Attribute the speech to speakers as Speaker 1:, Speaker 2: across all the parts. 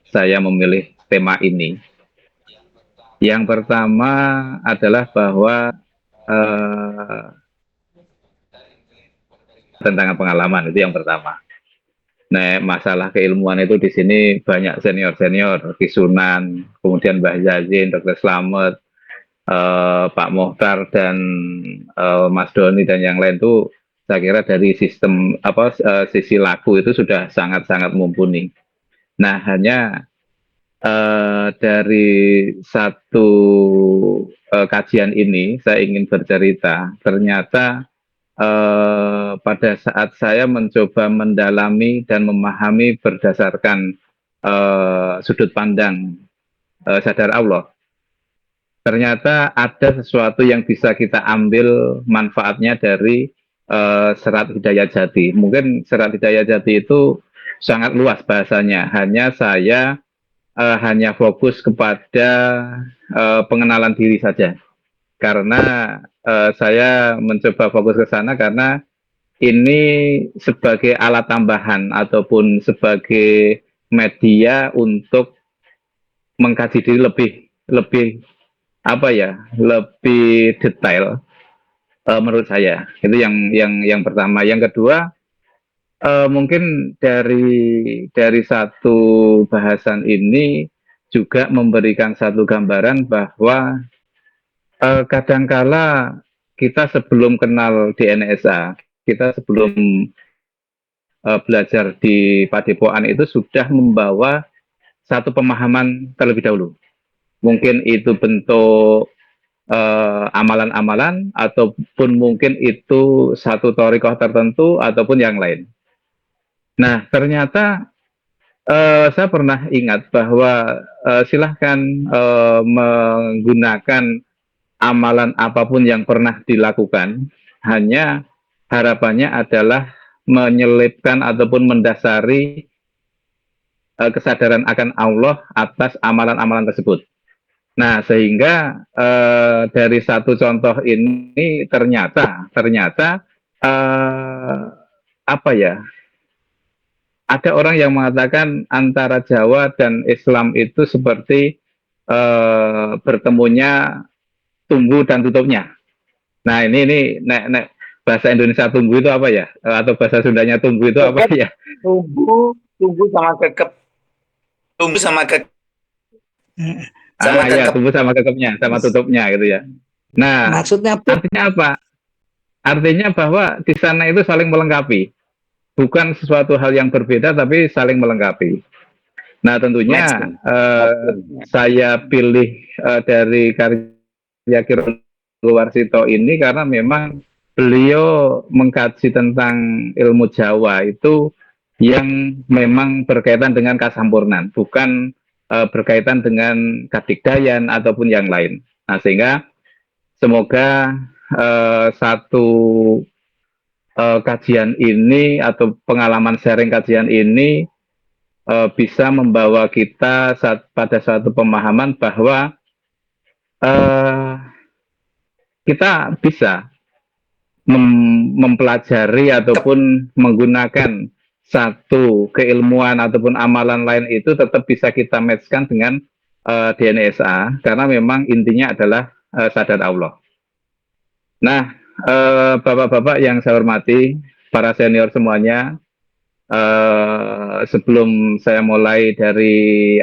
Speaker 1: saya memilih tema ini? Yang pertama adalah bahwa eh, tentang pengalaman itu yang pertama. Nah, masalah keilmuan itu di sini banyak senior-senior, Kisunan, kemudian Mbah Yazin, Dr. Slamet, Pak Mohtar dan Mas Doni dan yang lain itu saya kira dari sistem sisi laku itu sudah sangat-sangat mumpuni. Nah, hanya dari satu kajian ini saya ingin bercerita. Ternyata pada saat saya mencoba mendalami dan memahami berdasarkan sudut pandang sadar Allah, ternyata ada sesuatu yang bisa kita ambil manfaatnya dari serat Hidayat Jati. Mungkin serat Hidayat Jati itu sangat luas bahasanya. Hanya saya hanya fokus kepada pengenalan diri saja. Karena saya mencoba fokus ke sana karena ini sebagai alat tambahan ataupun sebagai media untuk mengkaji diri lebih lebih lebih detail menurut saya. Itu yang pertama. Yang kedua, mungkin dari satu bahasan ini juga memberikan satu gambaran bahwa kadangkala kita sebelum kenal di NSA, kita sebelum belajar di Padepokan itu sudah membawa satu pemahaman terlebih dahulu. Mungkin itu bentuk amalan-amalan ataupun mungkin itu satu torikoh tertentu ataupun yang lain. Nah, ternyata saya pernah ingat bahwa silahkan menggunakan amalan apapun yang pernah dilakukan, hanya harapannya adalah menyelipkan ataupun mendasari kesadaran akan Allah atas amalan-amalan tersebut. Nah, sehingga dari satu contoh ini ternyata eh, apa ya? Ada orang yang mengatakan antara Jawa dan Islam itu seperti bertemunya tumbuh dan tutupnya. Nah, ini bahasa Indonesia tumbuh itu apa ya? Atau bahasa Sundanya tumbuh itu apa ya?
Speaker 2: Tumbuh sama kekep. Tumbuh sama kekep.
Speaker 1: Sama ya, tumbuh sama kekepnya, sama tutupnya gitu ya. Nah,
Speaker 3: maksudnya
Speaker 1: artinya apa? Artinya bahwa di sana itu saling melengkapi. Bukan sesuatu hal yang berbeda, tapi saling melengkapi. Nah, tentunya saya pilih dari karya Kiron Warsito ini karena memang beliau mengkaji tentang ilmu Jawa itu yang memang berkaitan dengan kasampurnan, bukan berkaitan dengan kadigdayan ataupun yang lain. Nah, sehingga semoga satu kajian ini atau pengalaman sharing kajian ini bisa membawa kita pada suatu pemahaman bahwa kita bisa mempelajari ataupun menggunakan satu keilmuan ataupun amalan lain itu tetap bisa kita matchkan dengan DNSA karena memang intinya adalah sadar Allah. Nah, bapak-bapak yang saya hormati, para senior semuanya, sebelum saya mulai dari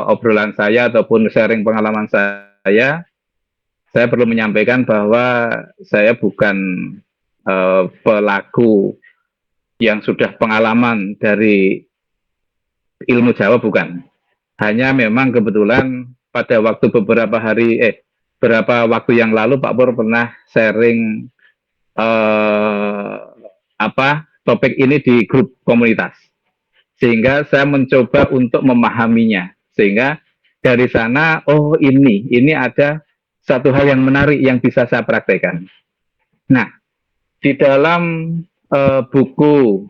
Speaker 1: obrolan saya ataupun sharing pengalaman saya perlu menyampaikan bahwa saya bukan pelaku yang sudah pengalaman dari ilmu Jawa, bukan. Hanya memang kebetulan pada waktu beberapa waktu yang lalu Pak Pur pernah sharing topik ini di grup komunitas. Sehingga saya mencoba untuk memahaminya. Sehingga dari sana, oh ini ada satu hal yang menarik yang bisa saya praktekkan. Nah, di dalam buku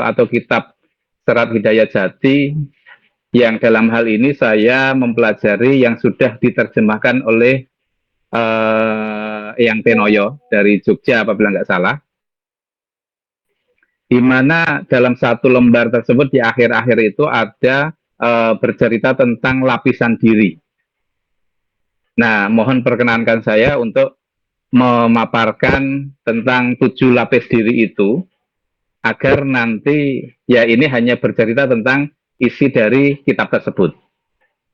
Speaker 1: atau kitab Serat Hidayat Jati, yang dalam hal ini saya mempelajari yang sudah diterjemahkan oleh Yang Tenoyo dari Jogja apabila nggak salah, di mana dalam satu lembar tersebut di akhir-akhir itu ada bercerita tentang lapisan diri. Nah, mohon perkenankan saya untuk memaparkan tentang 7 lapis diri itu, agar nanti ya ini hanya bercerita tentang isi dari kitab tersebut.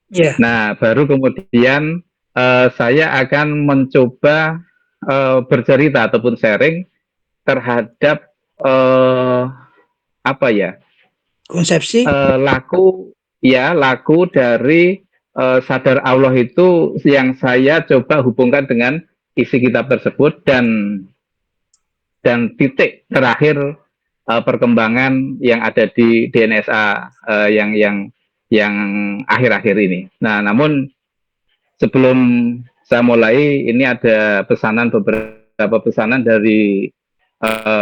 Speaker 3: Ya.
Speaker 1: Nah, baru kemudian saya akan mencoba bercerita ataupun sharing terhadap apa ya,
Speaker 3: Konsepsi.
Speaker 1: laku dari sadar Allah itu yang saya coba hubungkan dengan isi kitab tersebut dan titik terakhir perkembangan yang ada di DNSA yang akhir-akhir ini. Nah, namun sebelum saya mulai, ini ada beberapa pesanan dari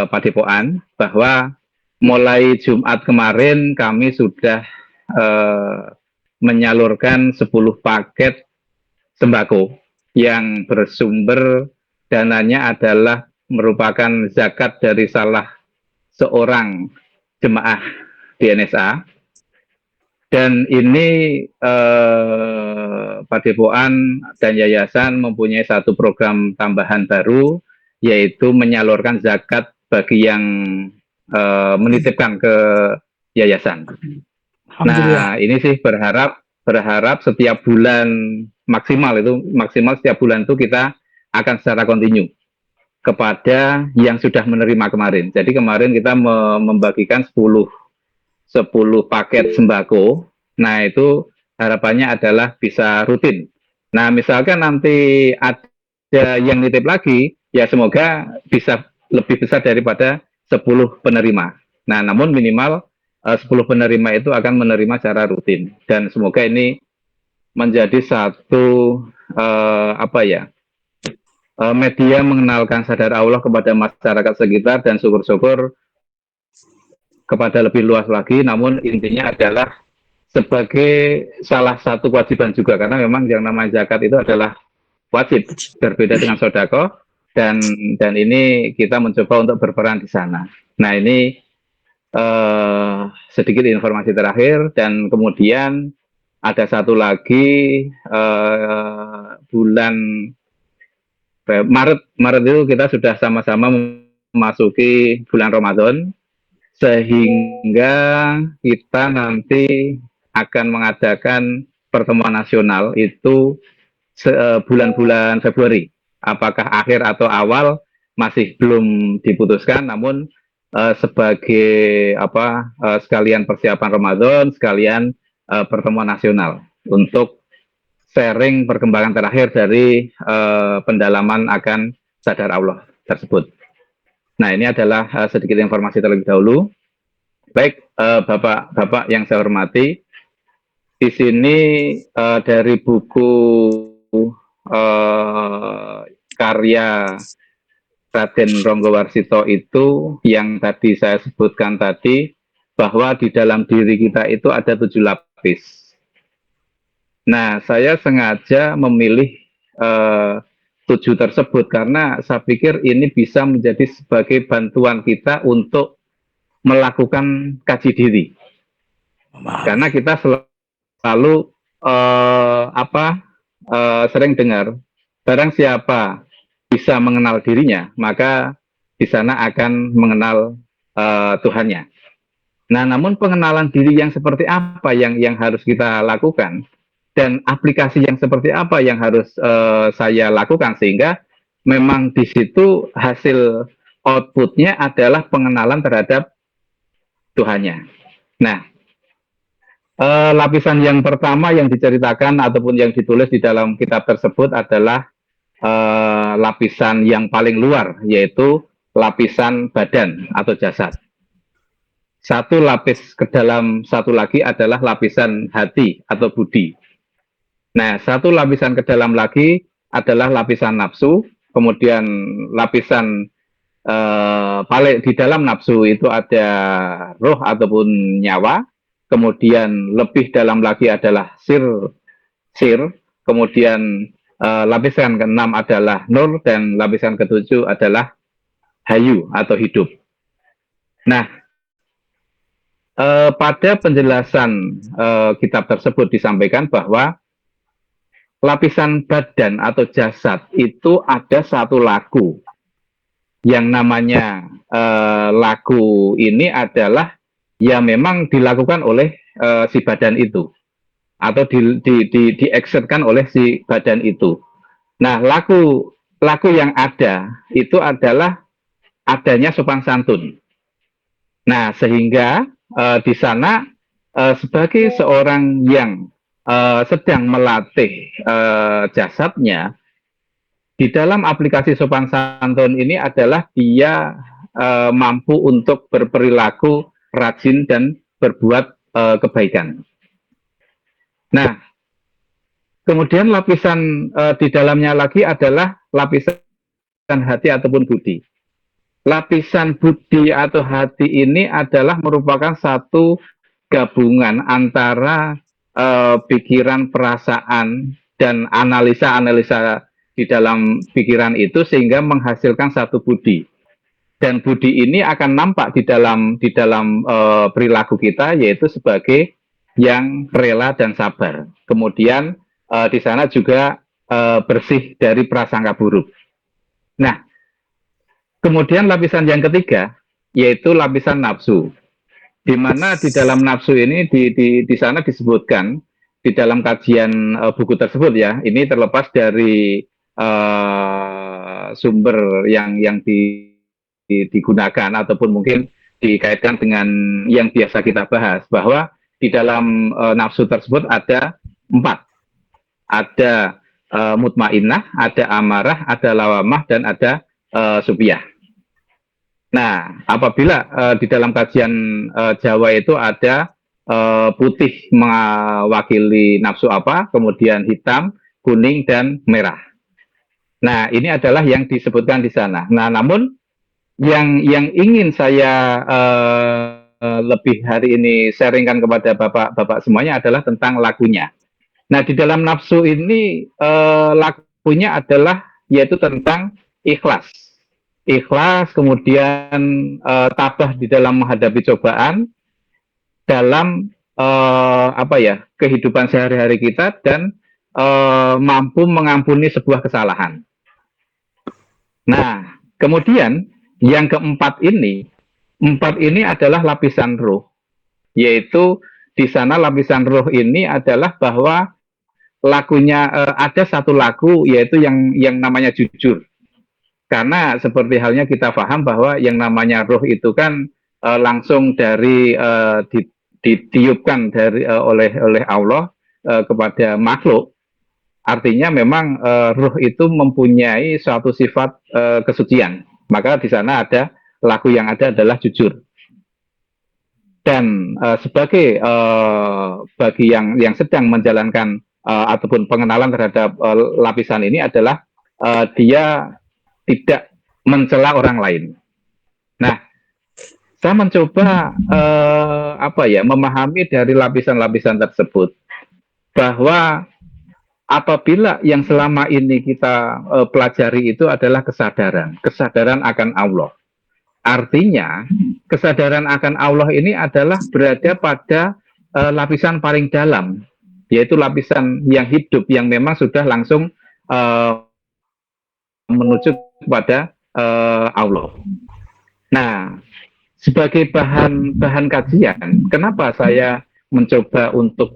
Speaker 1: Padepokan bahwa mulai Jumat kemarin kami sudah menyalurkan 10 paket sembako yang bersumber dananya adalah merupakan zakat dari salah seorang jemaah DNSA, dan ini Padepokan dan Yayasan mempunyai satu program tambahan baru, yaitu menyalurkan zakat bagi yang menitipkan ke yayasan. Nah, ini sih berharap setiap bulan maksimal setiap bulan itu kita akan secara kontinu kepada yang sudah menerima kemarin. Jadi kemarin kita membagikan 10 paket sembako. Nah, itu harapannya adalah bisa rutin. Nah, misalkan nanti ada yang nitip lagi, ya semoga bisa lebih besar daripada 10 penerima. Nah, namun minimal 10 penerima itu akan menerima secara rutin. Dan semoga ini menjadi satu media mengenalkan sadar Allah kepada masyarakat sekitar, dan syukur-syukur kepada lebih luas lagi. Namun intinya adalah sebagai salah satu kewajiban juga, karena memang yang namanya zakat itu adalah wajib, berbeda dengan sodako, dan ini kita mencoba untuk berperan di sana. Nah, ini sedikit informasi terakhir, dan kemudian ada satu lagi bulan Maret itu kita sudah sama-sama memasuki bulan Ramadan, sehingga kita nanti akan mengadakan pertemuan nasional itu bulan-bulan Februari. Apakah akhir atau awal masih belum diputuskan, namun sebagai sekalian persiapan Ramadan, sekalian pertemuan nasional untuk sharing perkembangan terakhir dari pendalaman akan sadar Allah tersebut. Nah, ini adalah sedikit informasi terlebih dahulu. Baik, Bapak yang saya hormati, di sini dari buku karya Raden Ronggowarsito itu yang tadi saya sebutkan tadi, bahwa di dalam diri kita itu ada 7 lapis. Nah, saya sengaja memilih 7 tersebut karena saya pikir ini bisa menjadi sebagai bantuan kita untuk melakukan kaji diri. Karena kita selalu sering dengar, barang siapa bisa mengenal dirinya, maka di sana akan mengenal Tuhannya. Nah, namun pengenalan diri yang seperti apa yang harus kita lakukan, dan aplikasi yang seperti apa yang harus saya lakukan, sehingga memang di situ hasil outputnya adalah pengenalan terhadap Tuhannya. Nah, lapisan yang pertama yang diceritakan ataupun yang ditulis di dalam kitab tersebut adalah lapisan yang paling luar, yaitu lapisan badan atau jasad. Satu lapis ke dalam satu lagi adalah lapisan hati atau budi. Nah, satu lapisan ke dalam lagi adalah lapisan nafsu, kemudian lapisan paling di dalam nafsu itu ada roh ataupun nyawa, kemudian lebih dalam lagi adalah sir, kemudian lapisan ke-6 adalah nur, dan lapisan ke-7 adalah hayu atau hidup. Nah, pada penjelasan kitab tersebut disampaikan bahwa lapisan badan atau jasad itu ada satu laku. Yang namanya laku ini adalah ya memang dilakukan oleh si badan itu atau diekserkan oleh si badan itu. Nah, laku yang ada itu adalah adanya sopan santun. Nah, sehingga di sana sebagai seorang yang sedang melatih jasadnya, di dalam aplikasi sopan santun ini adalah dia mampu untuk berperilaku rajin dan berbuat kebaikan. Nah, kemudian lapisan di dalamnya lagi adalah lapisan hati ataupun budi. Lapisan budi atau hati ini adalah merupakan satu gabungan antara pikiran, perasaan, dan analisa-analisa di dalam pikiran itu sehingga menghasilkan satu budi. Dan budi ini akan nampak di dalam perilaku kita, yaitu sebagai yang rela dan sabar. Kemudian di sana juga bersih dari prasangka buruk. Nah, kemudian lapisan yang ketiga yaitu lapisan nafsu, di mana di dalam nafsu ini di sana disebutkan di dalam kajian buku tersebut ya, ini terlepas dari sumber yang digunakan ataupun mungkin dikaitkan dengan yang biasa kita bahas, bahwa di dalam nafsu tersebut ada 4. Ada mutmainnah, ada amarah, ada lawamah, dan ada subiyah. Nah, apabila di dalam kajian Jawa itu ada putih mewakili nafsu apa, kemudian hitam, kuning, dan merah. Nah, ini adalah yang disebutkan di sana. Nah, namun yang ingin saya lebih hari ini sharingkan kepada bapak-bapak semuanya adalah tentang lakunya. Nah, di dalam nafsu ini lakunya adalah yaitu tentang ikhlas. Ikhlas, kemudian tabah di dalam menghadapi cobaan dalam kehidupan sehari-hari kita, dan mampu mengampuni sebuah kesalahan. Nah, kemudian yang keempat ini, 4 ini adalah lapisan ruh, yaitu di sana lapisan ruh ini adalah bahwa lakunya ada satu laku, yaitu yang namanya jujur. Karena seperti halnya kita paham bahwa yang namanya ruh itu kan langsung dari ditiupkan dari oleh Allah kepada makhluk. Artinya memang ruh itu mempunyai suatu sifat kesucian. Maka di sana ada laku yang ada adalah jujur. Dan sebagai bagi yang sedang menjalankan ataupun pengenalan terhadap lapisan ini adalah dia tidak mencela orang lain. Nah, saya mencoba memahami dari lapisan-lapisan tersebut bahwa apabila yang selama ini kita pelajari itu adalah kesadaran akan Allah. Artinya, kesadaran akan Allah ini adalah berada pada lapisan paling dalam, yaitu lapisan yang hidup, yang memang sudah langsung menuju kepada Allah. Nah, sebagai bahan kajian, kenapa saya mencoba untuk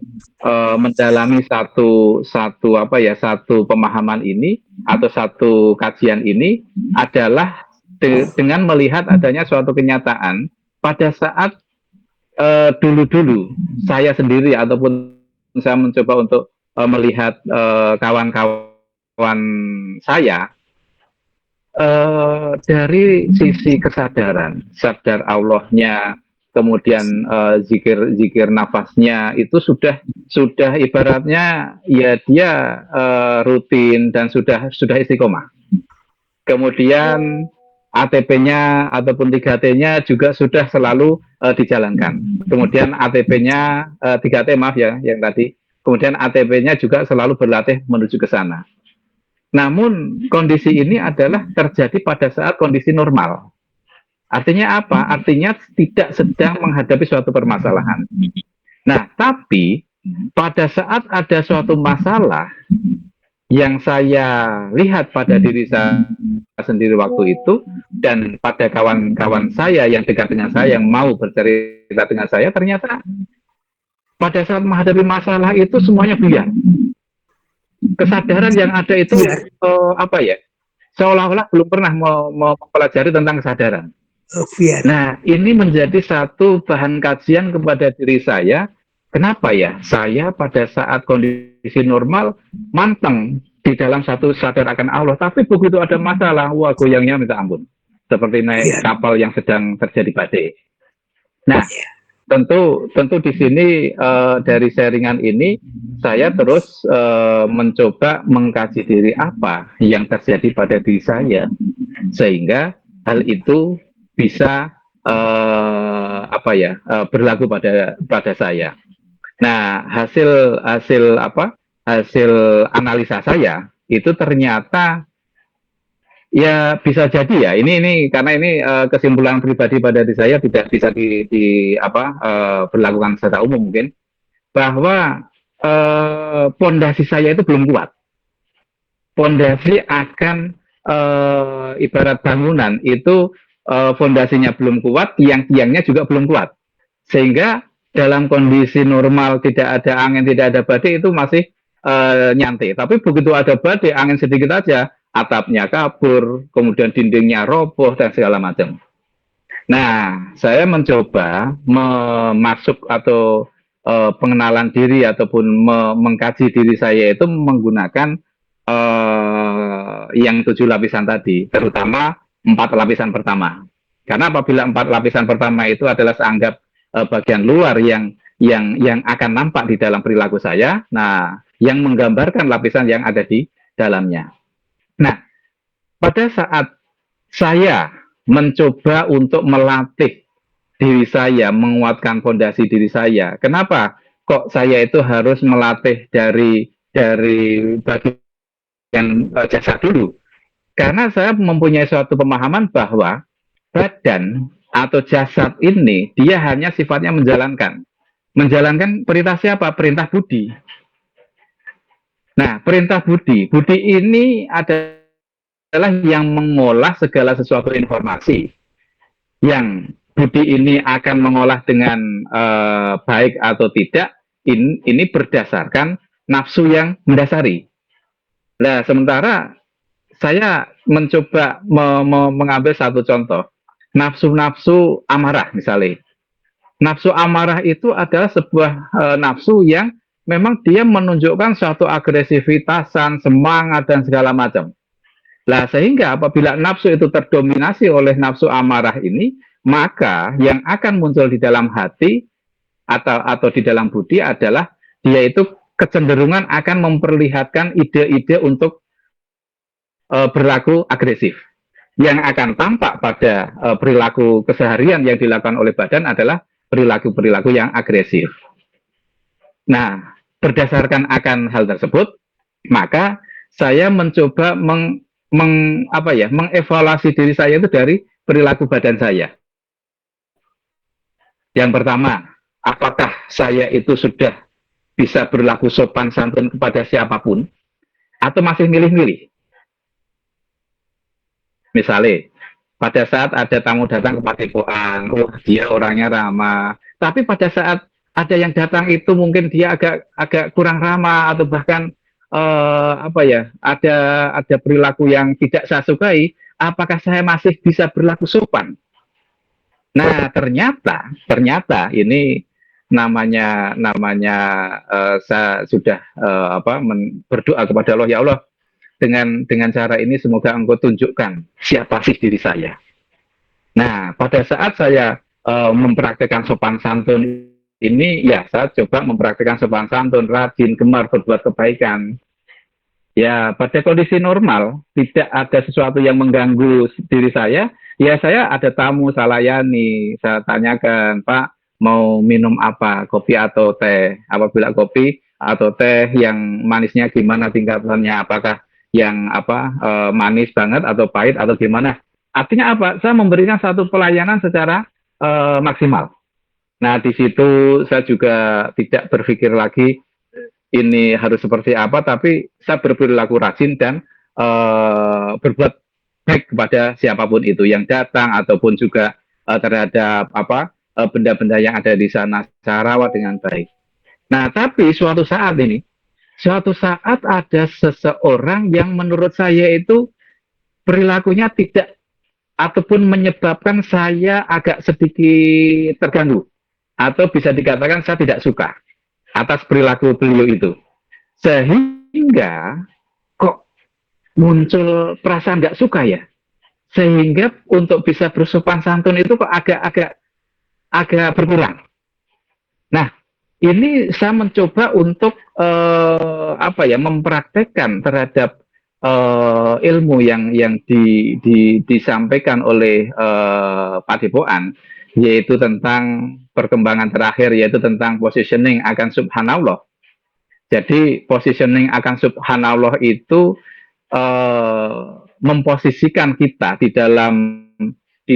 Speaker 1: mendalami satu pemahaman ini atau satu kajian ini adalah dengan melihat adanya suatu kenyataan pada saat dulu-dulu saya sendiri ataupun saya mencoba untuk melihat kawan-kawan saya dari sisi kesadaran, sadar Allahnya, kemudian zikir nafasnya itu sudah ibaratnya ya dia rutin dan sudah istiqomah. Kemudian ATP-nya ataupun 3T-nya juga sudah selalu dijalankan. Kemudian ATP-nya 3T maaf ya yang tadi. Kemudian ATP-nya juga selalu berlatih menuju ke sana. Namun kondisi ini adalah terjadi pada saat kondisi normal. Artinya apa? Artinya tidak sedang menghadapi suatu permasalahan. Nah, tapi pada saat ada suatu masalah yang saya lihat pada diri saya sendiri waktu itu dan pada kawan-kawan saya yang dekat dengan saya yang mau bercerita dengan saya, ternyata pada saat menghadapi masalah itu semuanya buyar. Kesadaran yang ada itu apa ya? Seolah-olah belum pernah mempelajari tentang kesadaran. Nah, ini menjadi satu bahan kajian kepada diri saya. Kenapa ya? Saya pada saat kondisi normal manteng di dalam satu sadar akan Allah, tapi begitu ada masalah, wah goyangnya minta ampun. Seperti naik kapal yang sedang terjadi badai. Nah, tentu di sini dari sharingan ini saya terus mencoba mengkaji diri apa yang terjadi pada diri saya sehingga hal itu bisa berlaku pada saya. Nah, hasil analisa saya itu ternyata ya bisa jadi ya. Ini karena ini kesimpulan pribadi pada diri saya tidak bisa berlakukan secara umum mungkin bahwa pondasi saya itu belum kuat. Pondasi akan ibarat bangunan itu fondasinya belum kuat, tiang-tiangnya juga belum kuat. Sehingga dalam kondisi normal tidak ada angin, tidak ada badai itu masih nyantai. Tapi begitu ada badai, angin sedikit aja, atapnya kabur, kemudian dindingnya roboh dan segala macam. Nah, saya mencoba masuk atau pengenalan diri ataupun mengkaji diri saya itu menggunakan yang 7 lapisan tadi, terutama 4 lapisan pertama. Karena apabila 4 lapisan pertama itu adalah seanggap bagian luar yang akan nampak di dalam perilaku saya, nah, yang menggambarkan lapisan yang ada di dalamnya. Nah, pada saat saya mencoba untuk melatih diri saya, menguatkan fondasi diri saya, kenapa kok saya itu harus melatih dari bagian jasad dulu? Karena saya mempunyai suatu pemahaman bahwa badan atau jasad ini dia hanya sifatnya menjalankan perintah siapa? Perintah budi. Nah, perintah budi ini adalah yang mengolah segala sesuatu informasi. Yang budi ini akan mengolah dengan baik atau tidak, ini berdasarkan nafsu yang mendasari. Nah, sementara saya mencoba mengambil satu contoh. Nafsu-nafsu amarah misalnya. Nafsu amarah itu adalah sebuah nafsu yang memang dia menunjukkan suatu agresivitasan, semangat, dan segala macam. Nah, sehingga apabila nafsu itu terdominasi oleh nafsu amarah ini, maka yang akan muncul di dalam hati atau di dalam budi adalah dia itu kecenderungan akan memperlihatkan ide-ide untuk berlaku agresif. Yang akan tampak pada perilaku keseharian yang dilakukan oleh badan adalah perilaku-perilaku yang agresif. Nah, berdasarkan akan hal tersebut, maka saya mencoba mengevaluasi diri saya itu dari perilaku badan saya. Yang pertama, apakah saya itu sudah bisa berlaku sopan santun kepada siapapun, atau masih milih-milih? Misalnya, pada saat ada tamu datang ke padepokan, dia orangnya ramah. Tapi pada saat ada yang datang itu mungkin dia agak kurang ramah atau bahkan ada perilaku yang tidak saya sukai. Apakah saya masih bisa berlaku sopan? Nah, ternyata ini namanya saya sudah berdoa kepada Allah, ya Allah. Dengan cara ini semoga Engkau tunjukkan siapa sih diri saya. Nah, pada saat saya mempraktikkan sopan santun ini, ya saya coba mempraktikkan sopan santun, rajin, gemar berbuat kebaikan. Ya, pada kondisi normal, tidak ada sesuatu yang mengganggu diri saya, ya saya ada tamu, saya layani, saya tanyakan, Pak, mau minum apa, kopi atau teh? Apabila kopi atau teh yang manisnya gimana tingkatannya, apakah yang manis banget atau pahit atau gimana, Artinya apa? Saya memberikan satu pelayanan secara maksimal. Nah, di situ saya juga tidak berpikir lagi ini harus seperti apa, tapi saya berperilaku rajin dan berbuat baik kepada siapapun itu yang datang ataupun juga terhadap apa benda-benda yang ada di sana, saya rawat dengan baik. Nah, tapi suatu saat ada seseorang yang menurut saya itu perilakunya tidak ataupun menyebabkan saya agak sedikit terganggu atau bisa dikatakan saya tidak suka atas perilaku beliau itu, sehingga kok muncul perasaan nggak suka ya, sehingga untuk bisa bersopan santun itu kok agak berkurang. Nah, ini saya mencoba untuk apa ya, mempraktekkan terhadap ilmu yang disampaikan oleh Pak Depoan, yaitu tentang perkembangan terakhir, yaitu tentang positioning akan subhanallah. Jadi positioning akan subhanallah itu memposisikan kita di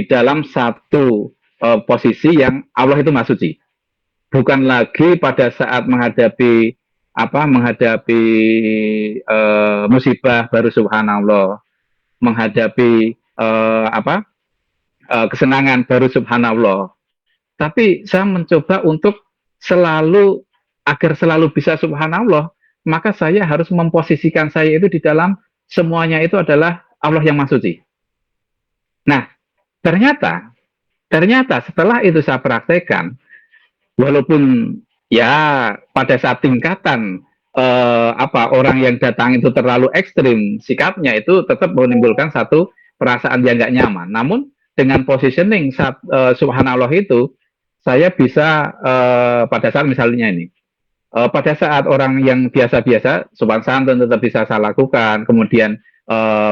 Speaker 1: dalam satu posisi yang Allah itu Maha Suci. Bukan lagi pada saat menghadapi musibah baru subhanallah, menghadapi kesenangan baru subhanallah. Tapi saya mencoba untuk agar selalu bisa subhanallah, maka saya harus memposisikan saya itu di dalam semuanya itu adalah Allah yang Maha Suci. Nah, ternyata setelah itu saya praktekkan, walaupun ya pada saat tingkatan orang yang datang itu terlalu ekstrim sikapnya, itu tetap menimbulkan satu perasaan yang nggak nyaman. Namun dengan positioning subhanallah itu, saya bisa pada saat misalnya ini, pada saat orang yang biasa-biasa sopan santun tetap bisa saya lakukan, kemudian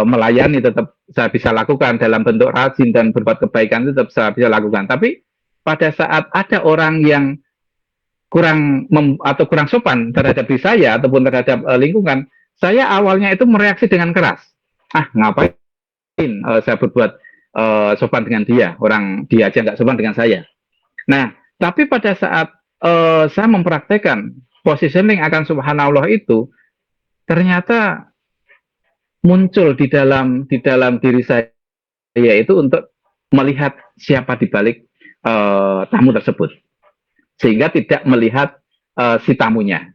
Speaker 1: melayani tetap saya bisa lakukan dalam bentuk rajin dan berbuat kebaikan tetap saya bisa lakukan. Tapi pada saat ada orang yang kurang sopan terhadap diri saya ataupun terhadap lingkungan, saya awalnya itu mereaksi dengan keras. Ngapain saya berbuat sopan dengan dia, orang dia aja nggak sopan dengan saya. Nah, tapi pada saat saya mempraktekkan positioning akan subhanallah itu, ternyata muncul di dalam diri saya itu untuk melihat siapa di balik tamu tersebut, sehingga tidak melihat si tamunya.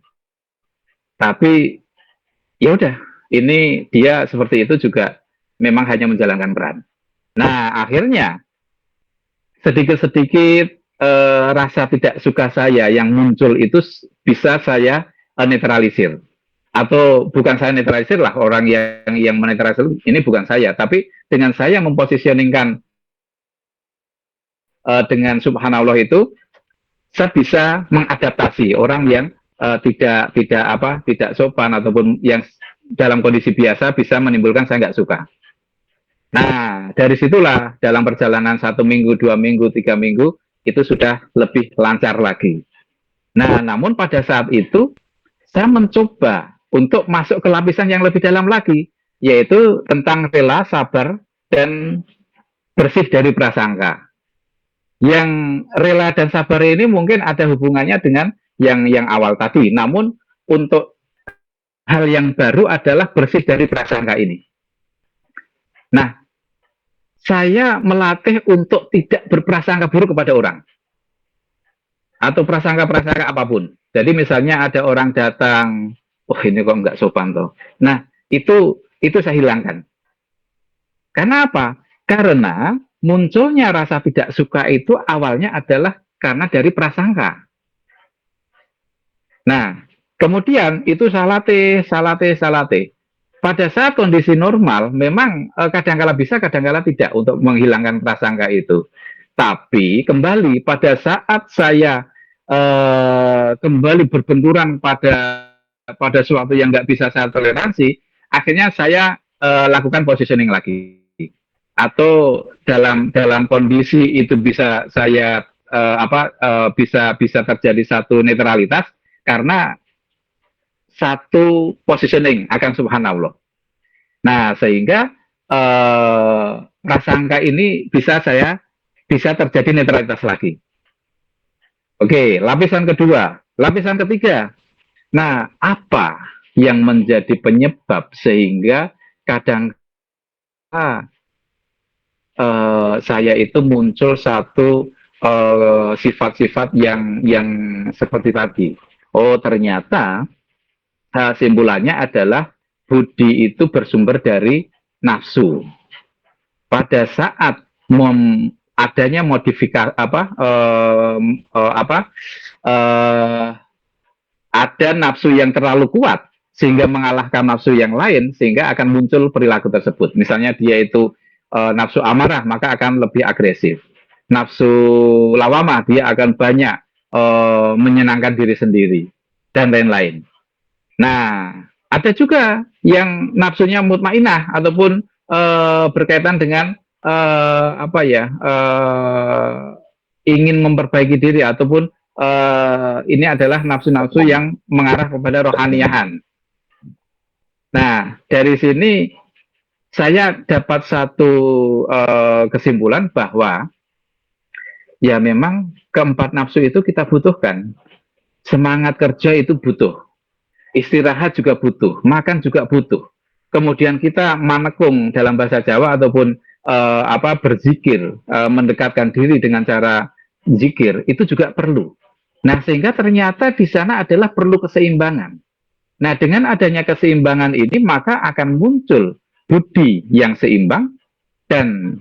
Speaker 1: Tapi ya udah, ini dia seperti itu juga memang hanya menjalankan peran. Nah, akhirnya sedikit-sedikit rasa tidak suka saya yang muncul itu bisa saya netralisir. Atau bukan saya netralisir lah, orang yang menetralisir ini bukan saya, tapi dengan saya mempositioningkan dengan subhanallah itu, saya bisa mengadaptasi orang yang tidak sopan ataupun yang dalam kondisi biasa bisa menimbulkan saya nggak suka. Nah, dari situlah dalam perjalanan 1 minggu, 2 minggu, 3 minggu itu sudah lebih lancar lagi. Nah, namun pada saat itu saya mencoba untuk masuk ke lapisan yang lebih dalam lagi, yaitu tentang rela, sabar, dan bersih dari prasangka. Yang rela dan sabar ini mungkin ada hubungannya dengan yang awal tadi. Namun untuk hal yang baru adalah bersih dari prasangka ini. Nah, saya melatih untuk tidak berprasangka buruk kepada orang. Atau prasangka-prasangka apapun. Jadi misalnya ada orang datang, ini kok nggak sopan toh. Nah, itu saya hilangkan. Karena apa? Karena munculnya rasa tidak suka itu awalnya adalah karena dari prasangka. Nah, kemudian itu saya latih. Pada saat kondisi normal, memang kadang-kala bisa, kadang-kala tidak untuk menghilangkan prasangka itu. Tapi kembali pada saat saya kembali berbenturan pada sesuatu yang nggak bisa saya toleransi, akhirnya saya lakukan positioning lagi. Atau dalam kondisi itu bisa saya bisa terjadi satu netralitas karena satu positioning akan subhanallah. Nah, sehingga prasangka ini bisa terjadi netralitas lagi. Oke, lapisan kedua, lapisan ketiga. Nah, apa yang menjadi penyebab sehingga kadang saya itu muncul satu sifat-sifat yang seperti tadi. Oh, ternyata simpulannya adalah budi itu bersumber dari nafsu. Pada saat adanya modifikasi ada nafsu yang terlalu kuat sehingga mengalahkan nafsu yang lain, sehingga akan muncul perilaku tersebut. Misalnya dia itu nafsu amarah, maka akan lebih agresif. Nafsu lawamah, dia akan banyak menyenangkan diri sendiri dan lain-lain. Nah, ada juga yang nafsunya mutmainah ataupun berkaitan dengan ingin memperbaiki diri, ataupun ini adalah nafsu-nafsu yang mengarah kepada rohaniahan. Nah, dari sini saya dapat satu kesimpulan bahwa ya memang keempat nafsu itu kita butuhkan. Semangat kerja itu butuh. Istirahat juga butuh, makan juga butuh. Kemudian kita manekung dalam bahasa Jawa ataupun berzikir, mendekatkan diri dengan cara zikir, itu juga perlu. Nah, sehingga ternyata di sana adalah perlu keseimbangan. Nah, dengan adanya keseimbangan ini, maka akan muncul budi yang seimbang dan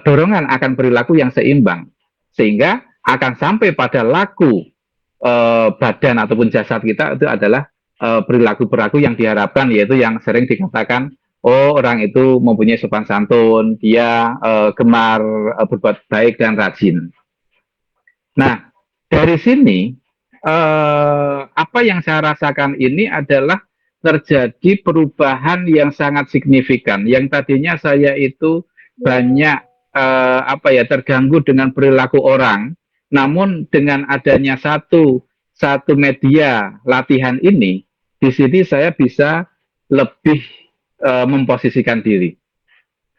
Speaker 1: dorongan akan perilaku yang seimbang. Sehingga akan sampai pada laku badan ataupun jasad kita itu adalah perilaku-perilaku yang diharapkan, yaitu yang sering dikatakan, oh, orang itu mempunyai sopan santun, dia gemar berbuat baik dan rajin. Nah, dari sini apa yang saya rasakan ini adalah terjadi perubahan yang sangat signifikan. Yang tadinya saya itu banyak terganggu dengan perilaku orang, namun dengan adanya satu media latihan ini, di sini saya bisa lebih memposisikan diri.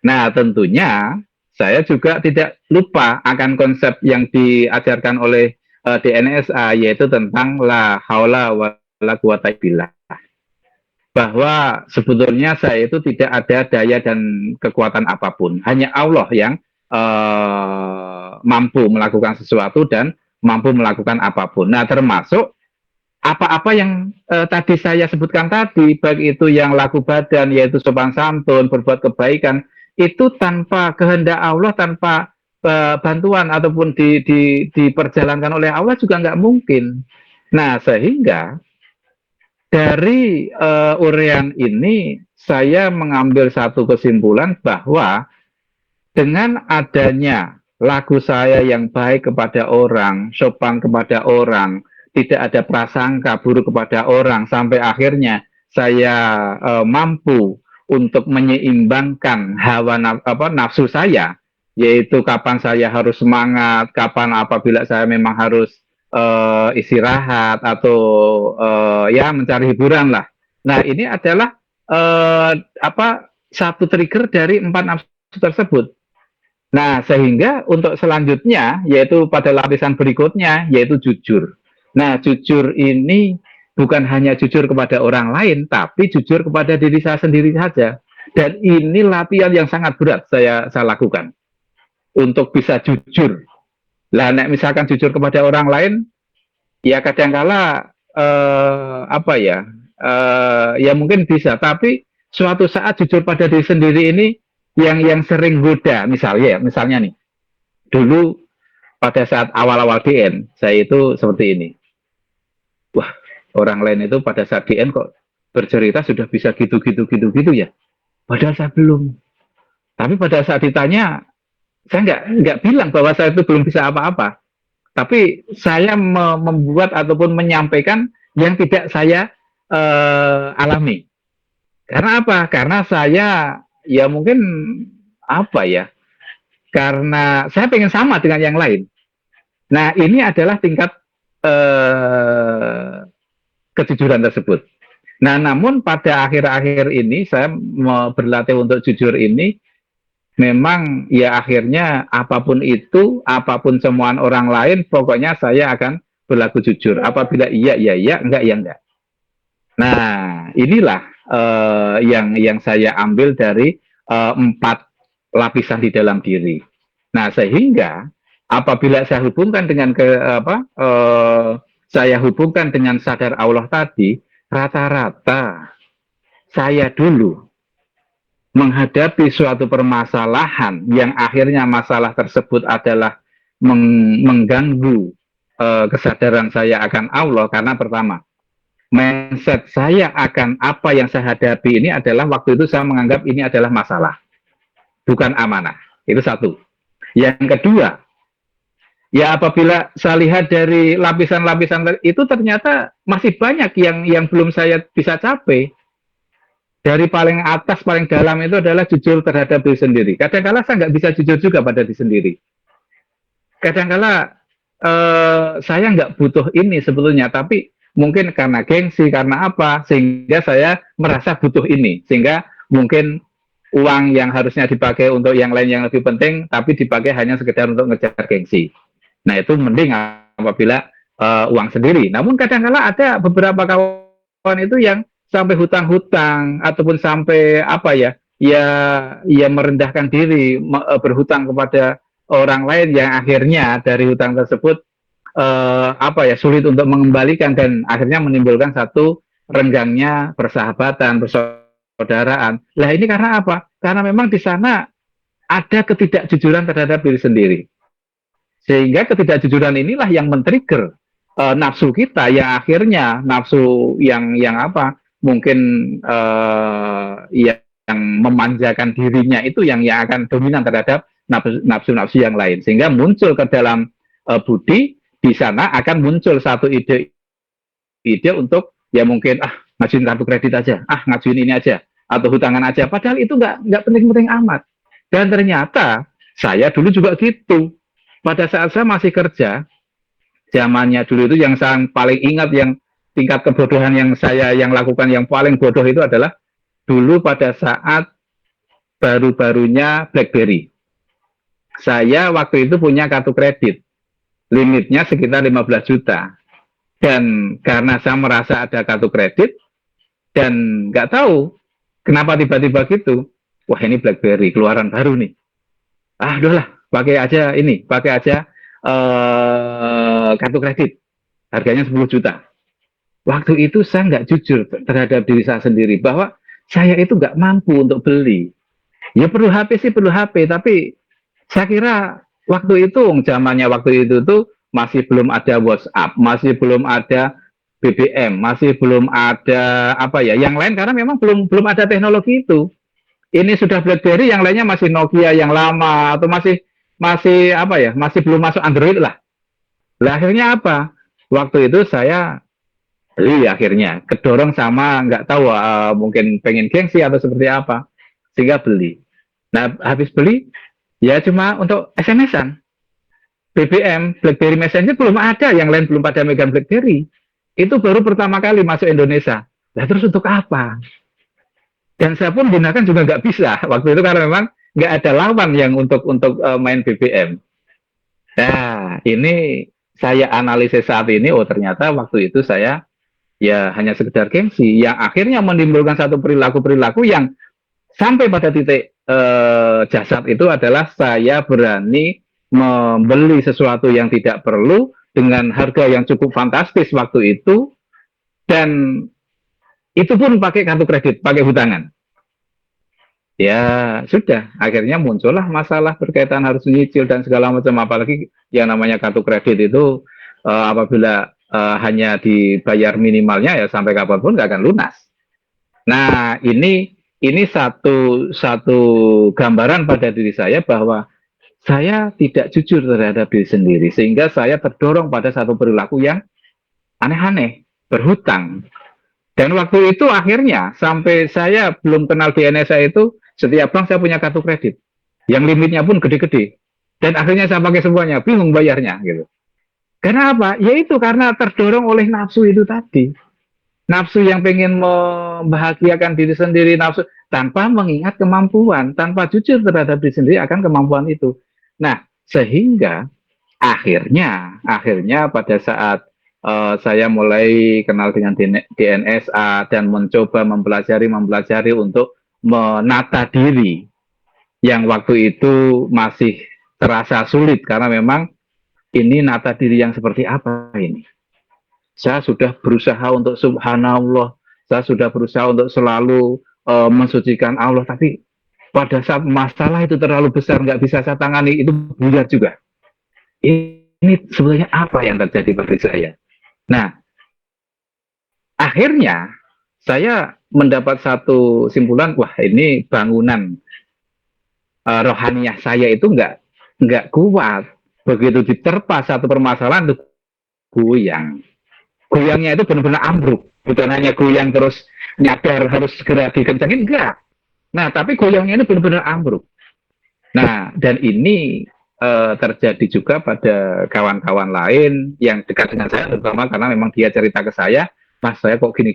Speaker 1: Nah, tentunya saya juga tidak lupa akan konsep yang diajarkan oleh DNSA, yaitu tentang la haula wala quwata billah. Bahwa sebetulnya saya itu tidak ada daya dan kekuatan apapun. Hanya Allah yang mampu melakukan sesuatu dan mampu melakukan apapun. Nah, termasuk apa-apa yang tadi saya sebutkan tadi, baik itu yang laku badan, yaitu sopan santun, berbuat kebaikan, itu tanpa kehendak Allah, tanpa bantuan ataupun diperjalankan oleh Allah juga nggak mungkin. Nah, sehingga dari uraian ini saya mengambil satu kesimpulan bahwa dengan adanya laku saya yang baik kepada orang, sopan kepada orang, tidak ada prasangka buruk kepada orang, sampai akhirnya saya mampu untuk menyeimbangkan nafsu saya, yaitu kapan saya harus semangat, kapan apabila saya memang harus istirahat atau mencari hiburan lah. Nah, ini adalah satu trigger dari 4 nafsu tersebut. Nah, sehingga untuk selanjutnya, yaitu pada lapisan berikutnya, yaitu jujur. Nah, jujur ini bukan hanya jujur kepada orang lain, tapi jujur kepada diri saya sendiri saja. Dan ini latihan yang sangat berat saya lakukan untuk bisa jujur. Lah, misalkan jujur kepada orang lain, ya kadangkala ya mungkin bisa, tapi suatu saat jujur pada diri sendiri ini yang sering goda. Misalnya nih, dulu pada saat awal-awal DN, saya itu seperti ini. Wah, orang lain itu pada saat DN kok bercerita sudah bisa gitu ya. Padahal saya belum. Tapi pada saat ditanya, saya nggak bilang bahwa saya itu belum bisa apa-apa. Tapi saya membuat ataupun menyampaikan yang tidak saya alami. Karena apa? Karena saya ya mungkin karena saya pengen sama dengan yang lain. Nah, ini adalah tingkat kejujuran tersebut. Nah, namun pada akhir-akhir ini saya mau berlatih untuk jujur ini, memang ya akhirnya apapun itu, apapun cemohan orang lain, pokoknya saya akan berlaku jujur. Apabila iya, iya, iya, enggak, ya enggak. Nah, inilah yang saya ambil dari 4 lapisan di dalam diri. Nah, sehingga apabila saya hubungkan dengan saya hubungkan dengan sadar Allah tadi, rata-rata saya dulu menghadapi suatu permasalahan yang akhirnya masalah tersebut adalah mengganggu kesadaran saya akan Allah, karena pertama, mindset saya akan apa yang saya hadapi ini adalah waktu itu saya menganggap ini adalah masalah, bukan amanah. Itu satu. Yang kedua, ya apabila saya lihat dari lapisan-lapisan itu ternyata masih banyak yang belum saya bisa capai. Dari paling atas, paling dalam itu adalah jujur terhadap diri sendiri. Kadang-kala saya nggak bisa jujur juga pada diri sendiri. Kadang-kala saya nggak butuh ini sebetulnya, tapi mungkin karena gengsi, karena apa, sehingga saya merasa butuh ini. Sehingga mungkin uang yang harusnya dipakai untuk yang lain yang lebih penting, tapi dipakai hanya sekedar untuk ngejar gengsi. Nah, itu mending apabila uang sendiri. Namun kadang-kala ada beberapa kawan itu yang sampai hutang-hutang ataupun sampai apa ya merendahkan diri, berhutang kepada orang lain yang akhirnya dari hutang tersebut sulit untuk mengembalikan dan akhirnya menimbulkan satu renggangnya persahabatan, persaudaraan. Lah ini karena apa? Karena memang di sana ada ketidakjujuran terhadap diri sendiri. Sehingga ketidakjujuran inilah yang men-trigger nafsu kita, yang akhirnya nafsu yang mungkin yang memanjakan dirinya itu yang akan dominan terhadap nafsu-nafsu yang lain, sehingga muncul ke dalam budi. Di sana akan muncul satu ide untuk ya mungkin ngajuin kartu kredit aja, ngajuin ini aja, atau hutangan aja, padahal itu nggak penting-penting amat. Dan ternyata saya dulu juga gitu. Pada saat saya masih kerja, zamannya dulu itu yang saya paling ingat, yang tingkat kebodohan yang saya lakukan yang paling bodoh itu adalah dulu pada saat baru-barunya BlackBerry. Saya waktu itu punya kartu kredit, limitnya sekitar 15 juta. Dan karena saya merasa ada kartu kredit dan nggak tahu kenapa tiba-tiba gitu, wah ini BlackBerry keluaran baru nih. Udahlah, pakai aja kartu kredit, harganya 10 juta. Waktu itu saya nggak jujur terhadap diri saya sendiri bahwa saya itu nggak mampu untuk beli. Ya perlu HP sih, perlu HP, tapi saya kira waktu itu, zamannya waktu itu tuh masih belum ada WhatsApp, masih belum ada BBM, masih belum ada yang lain, karena memang belum ada teknologi itu. Ini sudah BlackBerry, yang lainnya masih Nokia yang lama, atau masih belum masuk Android lah. Lah akhirnya apa? Waktu itu saya beli, akhirnya kedorong sama nggak tahu mungkin pengen gengsi atau seperti apa, sehingga beli. Nah habis beli ya cuma untuk SMS-an. BBM, BlackBerry Messenger belum ada, yang lain belum pada megang BlackBerry. Itu baru pertama kali masuk Indonesia. Nah terus untuk apa? Dan saya pun gunakan juga nggak bisa waktu itu, karena memang nggak ada lawan yang untuk main BBM. Nah ini saya analisis saat ini, ternyata waktu itu saya ya hanya sekedar gengsi, yang akhirnya menimbulkan satu perilaku-perilaku yang sampai pada titik jasad itu adalah saya berani membeli sesuatu yang tidak perlu dengan harga yang cukup fantastis waktu itu, dan itu pun pakai kartu kredit, pakai hutangan. Ya sudah, akhirnya muncullah masalah berkaitan harus nyicil dan segala macam, apalagi yang namanya kartu kredit itu apabila hanya dibayar minimalnya ya sampai kapanpun nggak akan lunas. Nah ini satu gambaran pada diri saya bahwa saya tidak jujur terhadap diri sendiri, sehingga saya terdorong pada satu perilaku yang aneh-aneh, berhutang. Dan waktu itu akhirnya sampai saya belum kenal BNSA itu, setiap bank saya punya kartu kredit yang limitnya pun gede-gede, dan akhirnya saya pakai semuanya, bingung bayarnya gitu. Karena apa? Yaitu karena terdorong oleh nafsu itu tadi. nafsu yang pengen membahagiakan diri sendiri, nafsu tanpa mengingat kemampuan, tanpa jujur terhadap diri sendiri akan kemampuan itu. Nah, sehingga akhirnya pada saat saya mulai kenal dengan DNSA dan mencoba mempelajari untuk menata diri yang waktu itu masih terasa sulit karena memang ini nata diri yang seperti apa ini. Saya sudah berusaha untuk subhanallah, saya sudah berusaha untuk selalu mensucikan Allah, tapi pada saat masalah itu terlalu besar, nggak bisa saya tangani, itu buyar juga. Ini sebenarnya apa yang terjadi pada saya? Nah, akhirnya saya mendapat satu simpulan, wah ini bangunan rohaniah saya itu nggak kuat. Begitu diterpa satu permasalahan itu goyang. Goyangnya itu benar-benar ambruk, bukan hanya goyang terus nyadar harus segera dikencangin, enggak. Nah, tapi goyangnya ini benar-benar ambruk. Nah, dan ini terjadi juga pada kawan-kawan lain yang dekat dengan saya, terutama karena memang dia cerita ke saya, Mas saya kok gini,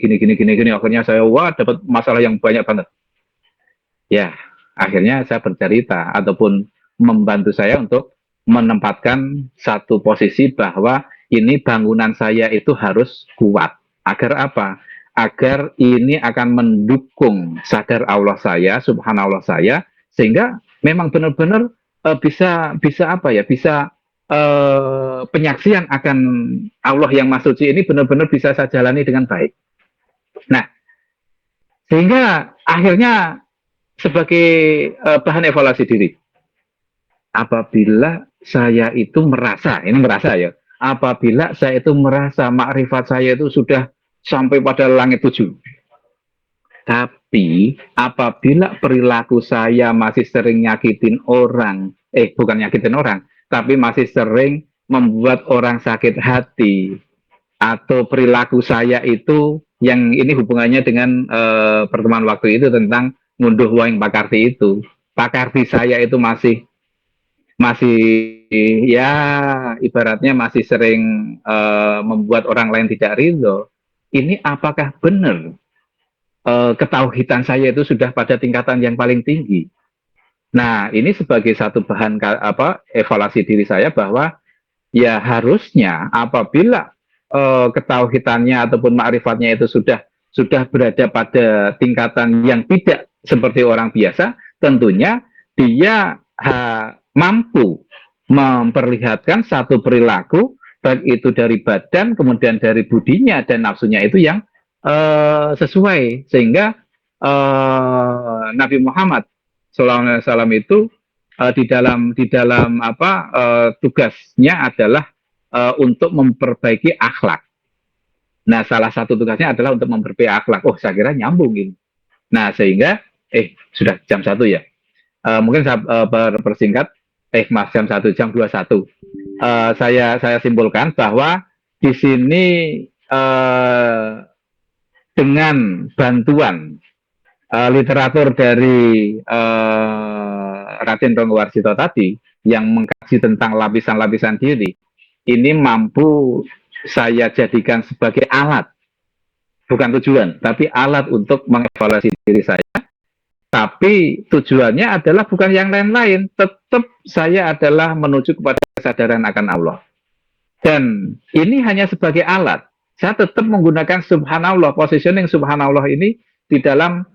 Speaker 1: akhirnya saya wah dapat masalah yang banyak banget. Ya, akhirnya saya bercerita ataupun membantu saya untuk menempatkan satu posisi bahwa ini bangunan saya itu harus kuat. Agar apa? Agar ini akan mendukung sadar Allah saya, subhanallah saya, sehingga memang benar-benar bisa apa ya? Bisa penyaksian akan Allah yang Maha Suci ini benar-benar bisa saya jalani dengan baik. Nah, sehingga akhirnya sebagai bahan evaluasi diri, apabila saya itu merasa ya, apabila saya itu merasa makrifat saya itu sudah sampai pada langit 7, tapi apabila perilaku saya masih sering nyakitin orang, bukan nyakitin orang, tapi masih sering membuat orang sakit hati, atau perilaku saya itu yang ini hubungannya dengan pertemuan waktu itu tentang ngunduh wayang Pak Karti itu. Pak Karti saya itu masih ya ibaratnya masih sering membuat orang lain tidak ridho. Ini apakah benar ketauhidan saya itu sudah pada tingkatan yang paling tinggi? Nah, ini sebagai satu bahan evaluasi diri saya bahwa ya harusnya apabila ketauhidannya ataupun ma'rifatnya itu sudah berada pada tingkatan yang tidak seperti orang biasa, tentunya dia mampu memperlihatkan satu perilaku baik itu dari badan kemudian dari budinya dan nafsunya itu yang sesuai, sehingga Nabi Muhammad SAW itu di dalam tugasnya adalah untuk memperbaiki akhlak. Nah, salah satu tugasnya adalah untuk memperbaiki akhlak. Oh, saya kira nyambung ini. Nah, sehingga sudah jam 1 ya. Mungkin saya persingkat. Mas, jam 1, jam 21. Saya simpulkan bahwa di sini dengan bantuan literatur dari Raden Ronggowarsito tadi yang mengkaji tentang lapisan-lapisan diri, ini mampu saya jadikan sebagai alat, bukan tujuan, tapi alat untuk mengevaluasi diri saya. Tapi tujuannya adalah bukan yang lain-lain, tetap saya adalah menuju kepada kesadaran akan Allah. Dan ini hanya sebagai alat. Saya tetap menggunakan subhanallah, positioning subhanallah ini di dalam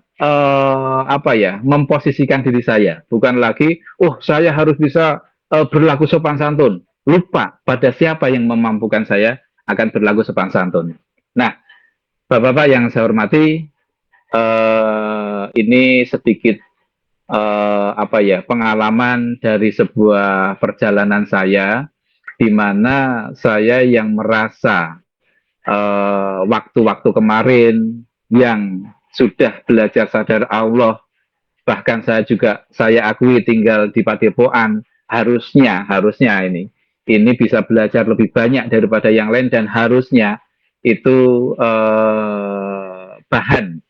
Speaker 1: memposisikan diri saya. Bukan lagi, saya harus bisa berlaku sopan santun. Lupa pada siapa yang memampukan saya akan berlaku sopan santun. Nah, Bapak-bapak yang saya hormati, ini sedikit pengalaman dari sebuah perjalanan saya, di mana saya yang merasa waktu-waktu kemarin yang sudah belajar sadar Allah, bahkan saya akui tinggal di Padepokan, harusnya ini bisa belajar lebih banyak daripada yang lain, dan harusnya itu bahan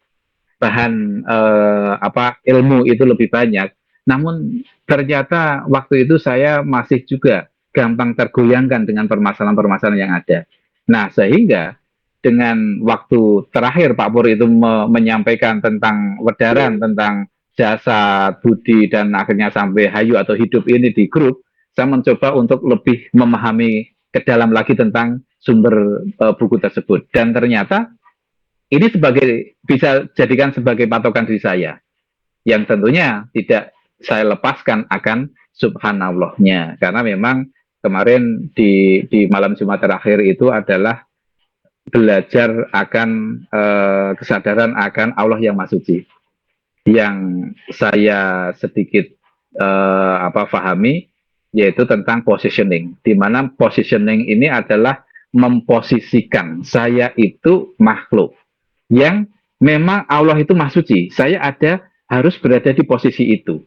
Speaker 1: ilmu itu lebih banyak. Namun ternyata waktu itu saya masih juga gampang tergoyangkan dengan permasalahan-permasalahan yang ada. Nah, sehingga dengan waktu terakhir Pak Pur itu menyampaikan tentang wedaran, tentang jasa, budi, dan akhirnya sampai hayu atau hidup ini di grup, saya mencoba untuk lebih memahami ke dalam lagi tentang sumber buku tersebut. Dan ternyata ini bisa jadikan sebagai patokan diri saya, yang tentunya tidak saya lepaskan akan subhanallahnya, karena memang kemarin di malam Jumat terakhir itu adalah belajar akan kesadaran akan Allah yang Maha Suci, yang saya sedikit pahami, yaitu tentang positioning, di mana positioning ini adalah memposisikan saya itu makhluk yang memang Allah itu Maha Suci, saya harus berada di posisi itu,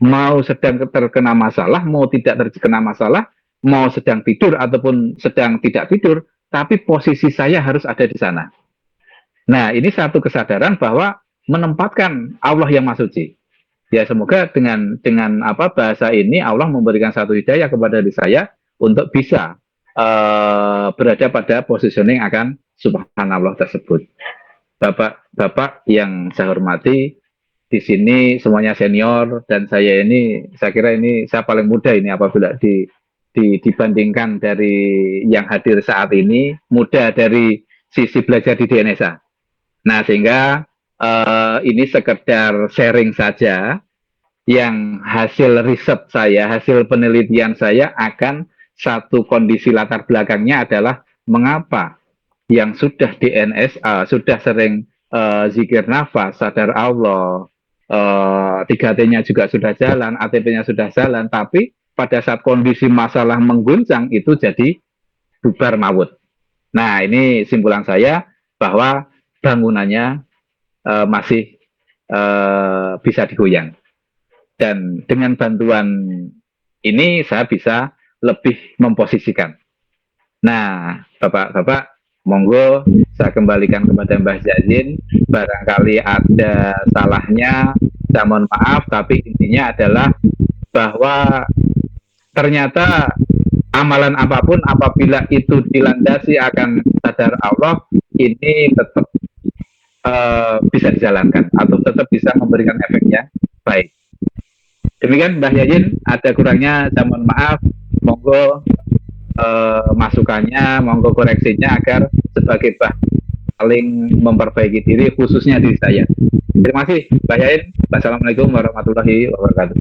Speaker 1: mau sedang terkena masalah, mau tidak terkena masalah, mau sedang tidur ataupun sedang tidak tidur, tapi posisi saya harus ada di sana. Nah, ini satu kesadaran bahwa menempatkan Allah yang Maha Suci. Ya, semoga dengan bahasa ini Allah memberikan satu hidayah kepada diri saya untuk bisa berada pada positioning akan subhanallah tersebut. Bapak yang saya hormati, di sini semuanya senior, dan saya kira saya paling muda ini apabila dibandingkan dari yang hadir saat ini, muda dari sisi belajar di DNSA. Nah, sehingga ini sekedar sharing saja, yang hasil riset saya, hasil penelitian saya akan satu kondisi latar belakangnya adalah mengapa yang sudah DNSA, sudah sering zikir nafas, sadar Allah, 3T-nya juga sudah jalan, ATP-nya sudah jalan, tapi pada saat kondisi masalah mengguncang itu jadi bubar maut. Nah, ini simpulan saya bahwa bangunannya masih bisa digoyang. Dan dengan bantuan ini saya bisa lebih memposisikan. Nah, Bapak-Bapak, monggo saya kembalikan kepada Mbah Jazin. Barangkali ada salahnya, saya mohon maaf, tapi intinya adalah bahwa ternyata amalan apapun apabila itu dilandasi akan sadar Allah, ini tetap bisa dijalankan atau tetap bisa memberikan efeknya baik. Demikian Mbah Yazin, ada kurangnya saya mohon maaf, monggo masukannya, monggo koreksinya agar sebagai saling memperbaiki diri, khususnya diri saya. Terima kasih Mbah Yazin. Wassalamualaikum warahmatullahi wabarakatuh.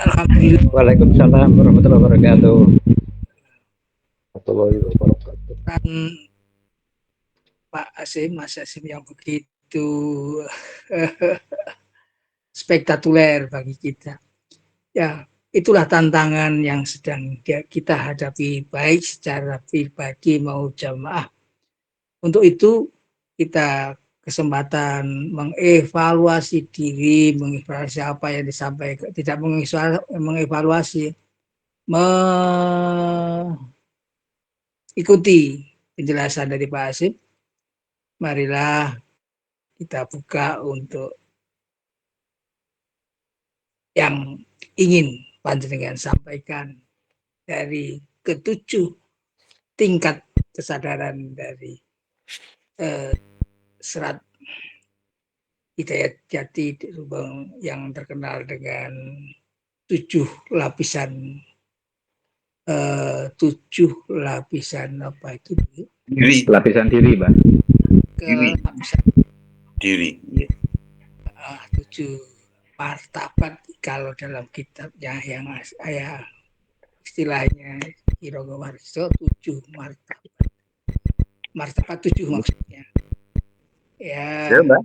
Speaker 3: Alhamdulillah.
Speaker 1: Waalaikumsalam warahmatullahi wabarakatuh.
Speaker 3: Dan Pak Asim, Mas Asim yang begitu spektakuler bagi kita. Ya, itulah tantangan yang sedang kita hadapi, baik secara pribadi maupun jamaah. Untuk itu kita kesempatan mengevaluasi diri, mengevaluasi apa yang disampaikan, tidak mengevaluasi, mengikuti penjelasan dari Pak Asim. Marilah kita buka untuk yang ingin panjenengan sampaikan dari ketujuh tingkat kesadaran dari serat Hidayat Jati yang terkenal dengan 7 lapisan apa itu?
Speaker 1: Lapisan diri, Pak.
Speaker 3: Lapisan
Speaker 2: diri.
Speaker 3: 7 martabat kalau dalam kitabnya yang saya istilahnya Kirogo Warso, 7 martabat. Martabat 7 maksudnya. Ya,
Speaker 2: Mbak.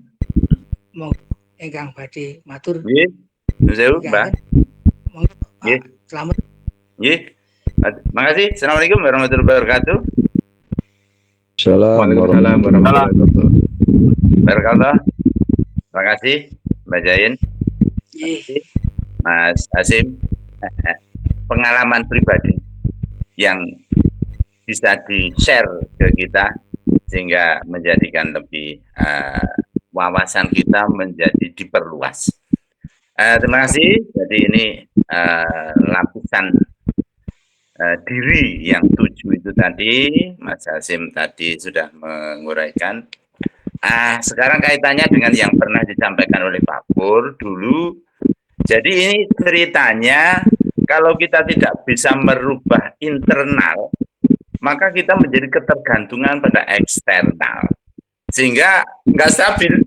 Speaker 3: Mau enggang badhe matur.
Speaker 2: Nggih. Nuwun, Mbak.
Speaker 3: Selamat.
Speaker 2: Nggih. Makasih. Assalamualaikum warahmatullahi wabarakatuh.
Speaker 1: Waalaikumsalam warahmatullahi wabarakatuh.
Speaker 2: Barakallah. Terima kasih Mbak Jain, Mas Asim. Pengalaman pribadi yang bisa di-share ke kita sehingga menjadikan lebih wawasan kita menjadi diperluas. Terima kasih. Jadi ini lapisan diri yang 7 itu tadi, Mas Hasim tadi sudah menguraikan. Sekarang kaitannya dengan yang pernah disampaikan oleh Pak Pur dulu. Jadi ini ceritanya, kalau kita tidak bisa merubah internal, maka kita menjadi ketergantungan pada eksternal. Sehingga nggak stabil.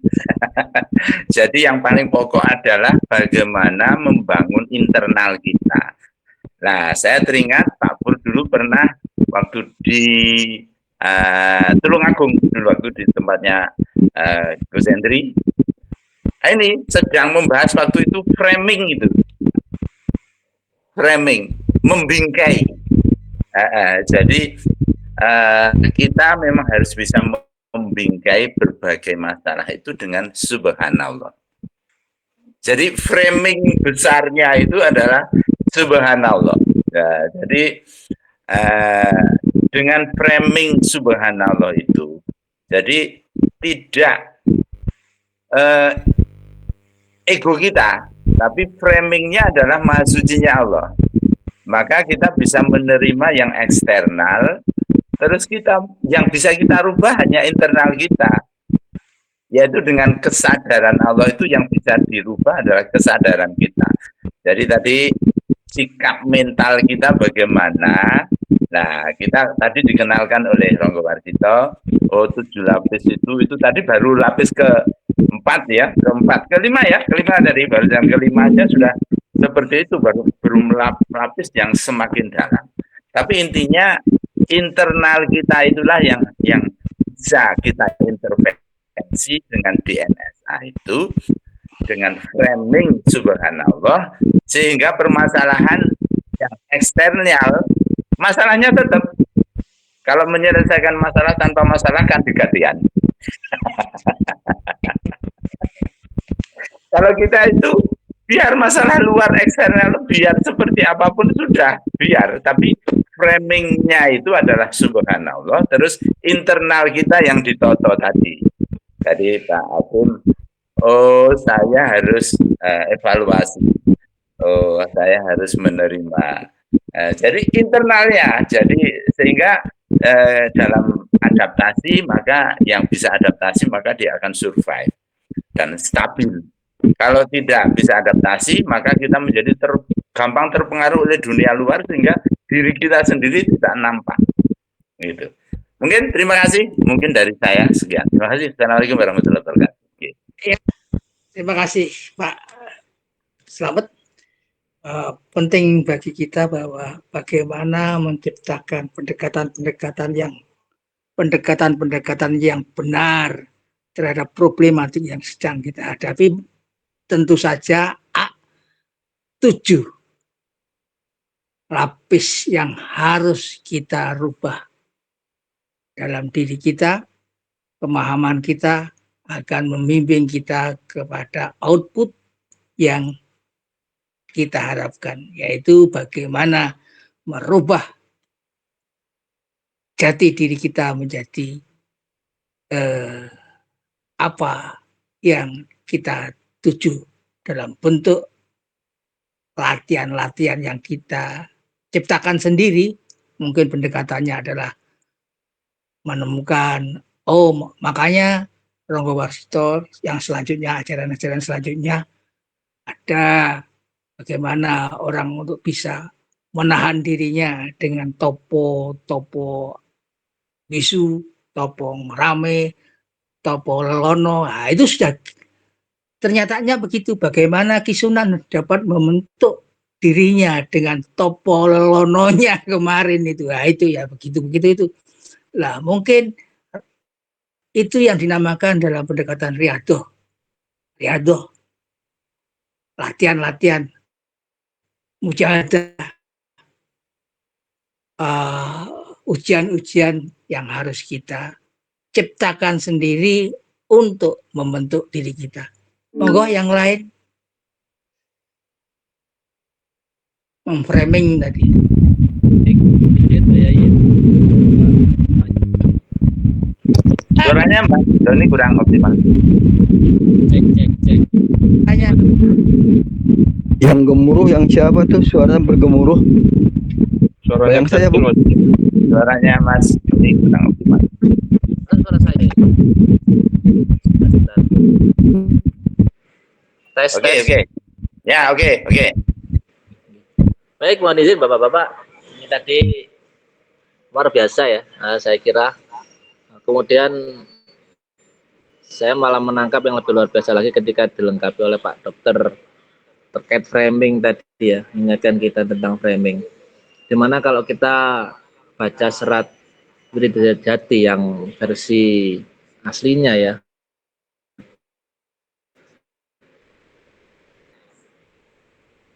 Speaker 2: Jadi yang paling pokok adalah bagaimana membangun internal kita. Nah, saya teringat Pak Pur dulu pernah waktu di Tulungagung, dulu waktu di tempatnya Gus Hendri. Ini sedang membahas waktu itu framing itu. Framing, membingkai. Jadi kita memang harus bisa membingkai berbagai masalah itu dengan subhanallah. Jadi framing besarnya itu adalah subhanallah. Nah, jadi dengan framing subhanallah itu, jadi tidak ego kita, tapi framingnya adalah maha sucinya Allah. Maka kita bisa menerima yang eksternal, terus kita yang bisa kita rubah hanya internal kita, yaitu dengan kesadaran Allah. Itu yang bisa dirubah adalah kesadaran kita. Jadi tadi sikap mental kita bagaimana. Nah, kita tadi dikenalkan oleh Ronggo Warsito, 7 lapis itu tadi baru lapis ke-4 ya, kelima dari baru yang kelima aja sudah seperti itu, belum lapis yang semakin dalam. Tapi intinya internal kita itulah yang bisa kita intervensi dengan DNSA itu, dengan framing subhanallah, sehingga permasalahan yang eksternal, masalahnya tetap. Kalau menyelesaikan masalah tanpa masalah kan digantian. Kalau kita itu biar masalah luar eksternal, biar seperti apapun sudah, biar. Tapi framingnya itu adalah subhanallah, terus internal kita yang ditoto tadi. Jadi Pak Agung, saya harus evaluasi. Saya harus menerima. Jadi internalnya, jadi sehingga dalam adaptasi, maka yang bisa adaptasi maka dia akan survive dan stabil. Kalau tidak bisa adaptasi, maka kita menjadi gampang terpengaruh oleh dunia luar, sehingga diri kita sendiri tidak nampak. Gitu. Mungkin terima kasih, mungkin dari saya sekian. Terima kasih. Assalamualaikum warahmatullahi wabarakatuh.
Speaker 3: Ya, terima kasih Pak Slamet. Penting bagi kita bahwa bagaimana menciptakan pendekatan-pendekatan yang benar terhadap problematik yang sedang kita hadapi. Tentu saja 7 lapis yang harus kita rubah dalam diri kita. Pemahaman kita akan membimbing kita kepada output yang kita harapkan, yaitu bagaimana merubah jati diri kita menjadi apa yang kita tuju dalam bentuk latihan-latihan yang kita ciptakan sendiri. Mungkin pendekatannya adalah menemukan, makanya Ronggo Warsito yang selanjutnya, ajaran-ajaran selanjutnya ada bagaimana orang untuk bisa menahan dirinya dengan topo bisu, topo rame, topo lelono. Nah, itu sudah ternyatanya begitu. Bagaimana Ki Sunan dapat membentuk dirinya dengan topo lelononya kemarin itu. Nah, itu ya begitu itu. Lah mungkin itu yang dinamakan dalam pendekatan riadoh. Latihan-latihan mujahadah, ujian-ujian yang harus kita ciptakan sendiri untuk membentuk diri kita. Monggo yang lain memframing tadi.
Speaker 2: Suaranya Mbak Doni kurang optimal.
Speaker 4: Cek.
Speaker 3: Hanya
Speaker 4: Yang gemuruh yang siapa tuh? Suaranya bergemuruh.
Speaker 2: Suaranya
Speaker 4: Yang saya,
Speaker 2: kecil,
Speaker 4: Bu.
Speaker 2: Mas. Suaranya Mas ini kurang optimal.
Speaker 5: Suara saya. Sebentar. Tes,
Speaker 2: Oke,
Speaker 5: tes.
Speaker 2: oke. Ya, oke, oke.
Speaker 5: Baik, mohon izin Bapak-Bapak. Ini tadi luar biasa ya, saya kira. Kemudian saya malah menangkap yang lebih luar biasa lagi ketika dilengkapi oleh Pak Dokter terkait framing tadi ya, mengingatkan kita tentang framing. Dimana kalau kita baca serat Wiridya Jati yang versi aslinya ya,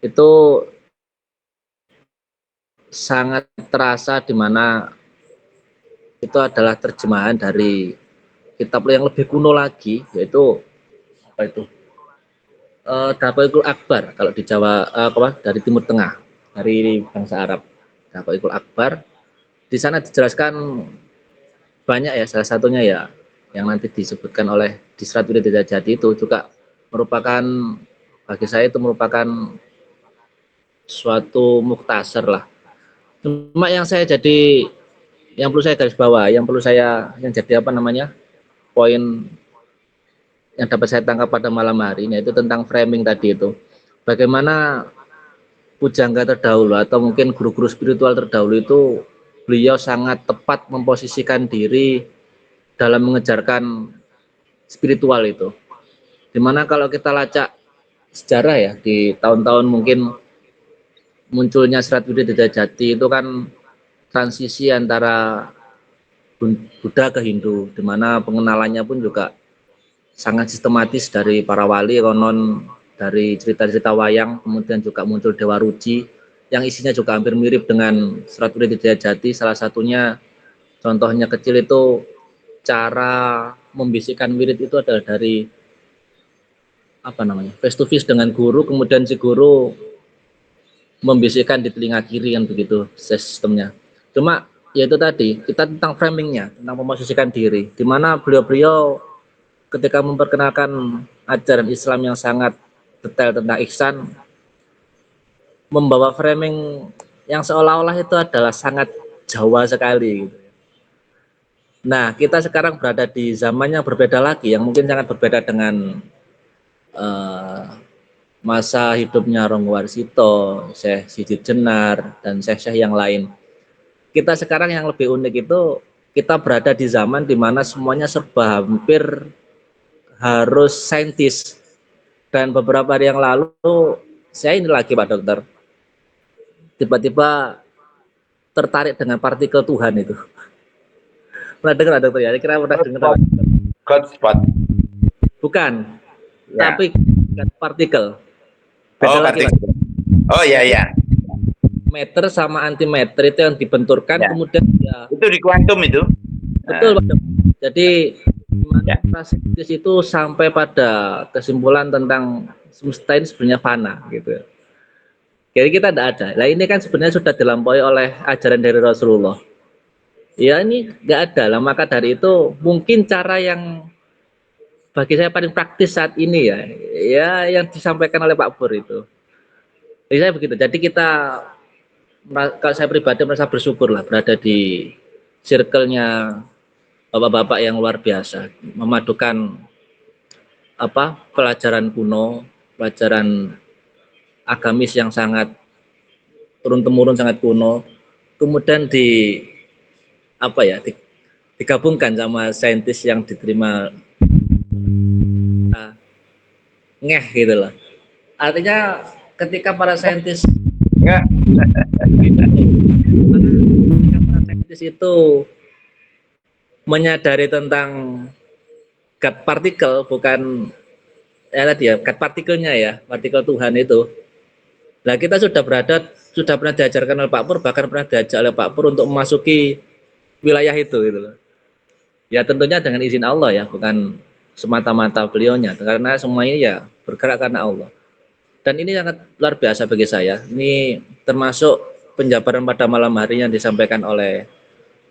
Speaker 5: itu sangat terasa di mana itu adalah terjemahan dari kitab yang lebih kuno lagi, yaitu apa itu? Dakwahul Akbar kalau di Jawa, dari Timur Tengah, dari bangsa Arab. Dakwahul Akbar. Di sana dijelaskan banyak ya, salah satunya ya yang nanti disebutkan oleh di Serat Wiridya Jati itu juga merupakan, bagi saya itu merupakan suatu muktasar lah. Cuma yang saya jadi, yang perlu saya garis bawah, yang perlu saya, yang jadi apa namanya, poin yang dapat saya tangkap pada malam hari ini, yaitu tentang framing tadi itu. Bagaimana pujangga terdahulu atau mungkin guru-guru spiritual terdahulu itu, beliau sangat tepat memposisikan diri dalam mengejarkan spiritual itu. Dimana kalau kita lacak sejarah ya, di tahun-tahun mungkin munculnya Serat Wiridya Jati itu kan transisi antara Buddha ke Hindu, dimana pengenalannya pun juga sangat sistematis dari para wali, konon dari cerita-cerita wayang, kemudian juga muncul Dewa Ruci yang isinya juga hampir mirip dengan Serat Wiridya Jati. Salah satunya, contohnya kecil itu, cara membisikkan wirid itu adalah dari apa namanya, face to face dengan guru, kemudian si guru membisikkan di telinga kiri, kan begitu sistemnya. Cuma ya itu tadi, kita tentang framingnya, tentang memposisikan diri, di mana beliau-beliau ketika memperkenalkan ajaran Islam yang sangat detail tentang ihsan, membawa framing yang seolah-olah itu adalah sangat Jawa sekali gitu. Nah, kita sekarang berada di zaman yang berbeda lagi, yang mungkin sangat berbeda dengan masa hidupnya Ronggo Warsito, Syekh Sidit Jenar, dan syekh-syekh yang lain. Kita sekarang yang lebih unik itu, kita berada di zaman di mana semuanya serba hampir harus saintis. Dan beberapa hari yang lalu, saya ini lagi Pak Dokter, tiba-tiba tertarik dengan partikel Tuhan itu. Pernah dengar Dokter ya? Kira pernah dengar?
Speaker 2: God spot.
Speaker 5: Bukan,
Speaker 2: Ya.
Speaker 5: tapi partikel.
Speaker 2: Oh,
Speaker 5: Beda lagi, Pak.
Speaker 2: partikel. Oh, iya, iya.
Speaker 5: Meter sama antimeter itu yang dibenturkan,
Speaker 2: Ya.
Speaker 5: kemudian ya,
Speaker 2: Itu di kuantum itu.
Speaker 5: betul Pak. Jadi
Speaker 2: Ya.
Speaker 5: saintis itu sampai pada kesimpulan tentang semesta ini sebenarnya fana gitu. Jadi kita tidak ada. Nah ini kan sebenarnya sudah dilampaui oleh ajaran dari Rasulullah. Ya ini nggak ada lah. Maka dari itu mungkin cara yang bagi saya paling praktis saat ini ya, ya yang disampaikan oleh Pak Pur itu. Jadi saya begitu. Jadi kita, kalau saya pribadi merasa bersyukur lah berada di circle-nya bapak-bapak yang luar biasa, memadukan apa, pelajaran kuno, pelajaran agamis yang sangat turun temurun, sangat kuno, kemudian apa ya, digabungkan sama saintis yang diterima ngeh gitu loh. Artinya ketika para saintis
Speaker 2: Enggak.
Speaker 5: para saintis itu menyadari tentang God partikel, bukan ya tadi ya, God partikelnya ya, partikel Tuhan itu. Nah kita sudah pernah diajarkan oleh Pak Pur, bahkan pernah diajak oleh Pak Pur untuk memasuki wilayah itu gitu loh. Ya tentunya dengan izin Allah ya, bukan semata-mata beliaunya, karena semuanya ya bergerak karena Allah. Dan ini sangat luar biasa bagi saya. Ini termasuk penjabaran pada malam hari yang disampaikan oleh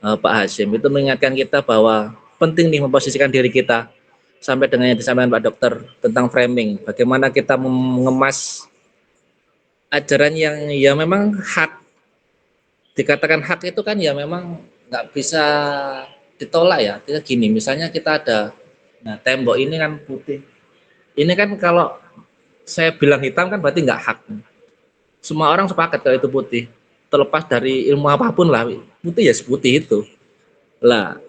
Speaker 5: Pak Hasyim. Itu mengingatkan kita bahwa penting nih memposisikan diri kita, sampai dengan yang disampaikan Pak Dokter tentang framing. Bagaimana kita mengemas ajaran yang ya memang hak dikatakan hak itu kan ya memang nggak bisa ditolak ya. Kita gini, misalnya kita ada, nah tembok ini kan putih. Ini kan kalau saya bilang hitam kan berarti nggak hak. Semua orang sepakat kalau itu putih. Terlepas dari ilmu apapun lah, putih ya seputih itu. Lah,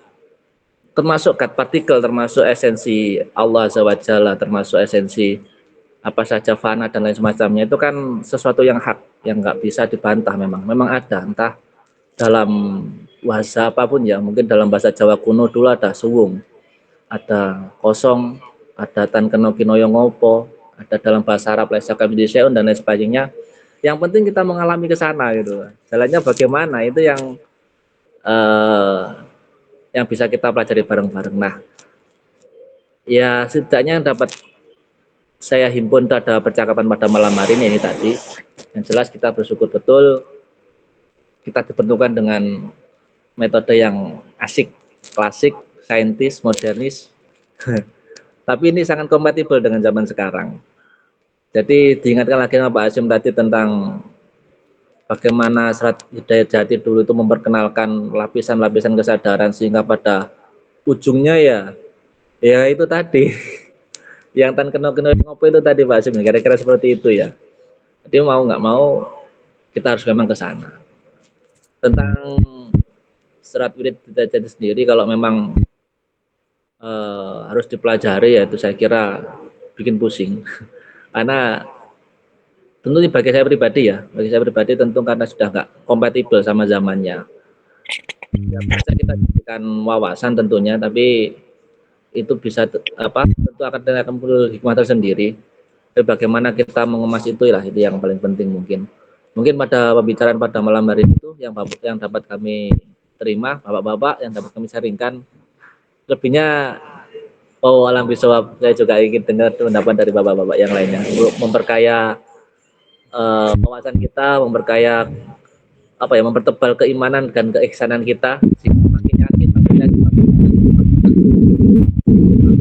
Speaker 5: termasuk kat partikel, termasuk esensi Allah SWT, termasuk esensi apa saja fana dan lain semacamnya itu kan sesuatu yang hak, yang nggak bisa dibantah. Memang ada, entah dalam bahasa apapun ya, mungkin dalam bahasa Jawa kuno dulu ada suwung, ada kosong, ada tan keno kinoyo ngopo, ada dalam bahasa Arab laisa kamitslihi syai'un dan lain sebagainya. Yang penting kita mengalami ke sana gitu. Jalannya bagaimana itu yang bisa kita pelajari bareng-bareng. Nah, ya setidaknya yang dapat saya himpun pada percakapan pada malam hari ini tadi, yang jelas kita bersyukur betul kita dipertemukan dengan metode yang asik, klasik, saintis, modernis, tapi ini sangat kompatibel dengan zaman sekarang. Jadi diingatkan lagi sama Pak Hasyim tadi tentang bagaimana Serat Hidayat Jati dulu itu memperkenalkan lapisan-lapisan kesadaran sehingga pada ujungnya ya itu tadi yang tan kena ngopo itu tadi Pak Hasyim, kira-kira seperti itu ya. Jadi mau nggak mau kita harus memang ke sana. Tentang Serat Wirid Hidayat Jati sendiri kalau memang harus dipelajari ya itu saya kira bikin pusing. Karena tentu bagi saya pribadi tentu karena sudah nggak kompatibel sama zamannya. Ya, bisa kita jadikan wawasan tentunya, tapi itu bisa tentu akan perlu hikmah tersendiri. Tapi bagaimana kita mengemas itu lah, itu yang paling penting mungkin. Mungkin pada pembicaraan pada malam hari itu yang dapat kami terima, bapak-bapak yang dapat kami sharingkan, lebihnya alam bisawab, saya juga ingin dengar pendapat dari bapak-bapak yang lainnya untuk memperkaya wawasan kita, memperkaya mempertebal keimanan dan keihsanan kita, semakin yakin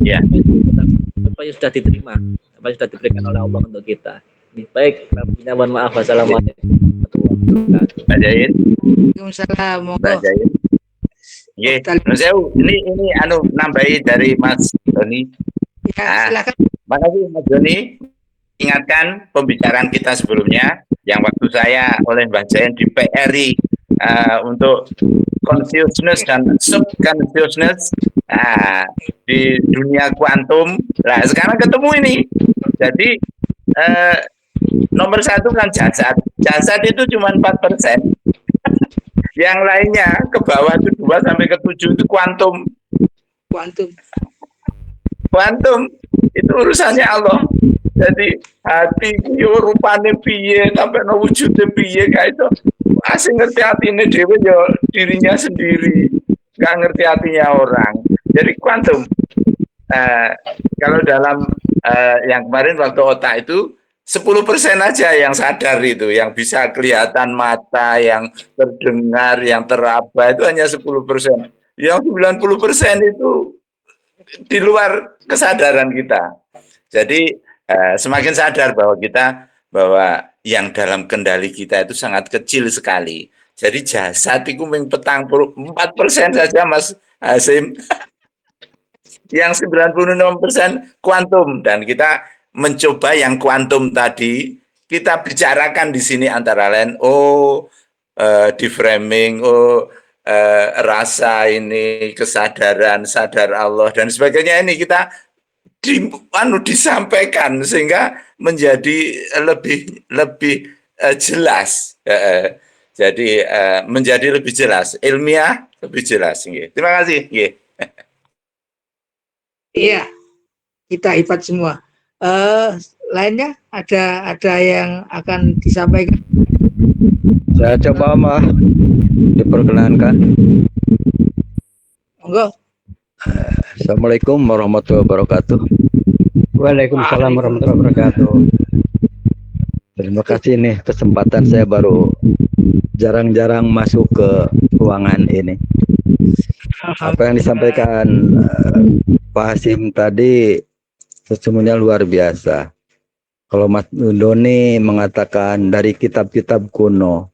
Speaker 5: ya apa yang sudah diterima, apa yang sudah diberikan oleh Allah untuk kita. Baik, mohon maaf. Wassalamualaikum warahmatullahi wabarakatuh.
Speaker 2: Pak Jain.
Speaker 3: Waalaikumsalam.
Speaker 2: Pak Jain. Ini nambahi dari Mas Doni.
Speaker 3: Ya, silakan.
Speaker 2: Makasih Mas Doni. Ingatkan pembicaraan kita sebelumnya yang waktu saya oleh Mbak Jain di PRI untuk consciousness dan subconsciousness di dunia kuantum. Nah, sekarang ketemu ini. Jadi nomor satu kan jasad. Jasad itu cuma 4%. Yang lainnya ke bawah itu 2 sampai ke 7 itu kuantum. Kuantum itu urusannya Allah. Jadi hati yo rupane piye sampai no wujudnya piye kayak itu asing ngerti hatinya dewe yo dirinya sendiri, nggak ngerti hatinya orang. Jadi kuantum kalau dalam yang kemarin waktu otak itu 10% aja yang sadar itu, yang bisa kelihatan mata, yang terdengar, yang teraba itu hanya 10%. Yang 90% itu di luar kesadaran kita. Jadi semakin sadar bahwa yang dalam kendali kita itu sangat kecil sekali. Jadi jasad itu petang 4% saja Mas Hasyim. Yang 96% kuantum, dan kita mencoba yang kuantum tadi kita bicarakan di sini antara lain di framing, rasa ini, kesadaran, sadar Allah dan sebagainya, ini kita disampaikan sehingga menjadi lebih jelas. Jadi menjadi lebih jelas, ilmiah lebih jelas. Terima kasih.
Speaker 3: Iya, kita hebat semua. Lainnya ada yang akan disampaikan?
Speaker 4: Saya coba Mbak diperkenankan.
Speaker 3: Monggo.
Speaker 4: Assalamualaikum warahmatullahi wabarakatuh.
Speaker 6: Waalaikumsalam warahmatullahi wabarakatuh.
Speaker 4: Terima kasih nih, kesempatan saya baru jarang-jarang masuk ke ruangan ini. Apa yang disampaikan Pak Hasyim tadi sesungguhnya luar biasa. Kalau Mas Doni mengatakan dari kitab-kitab kuno,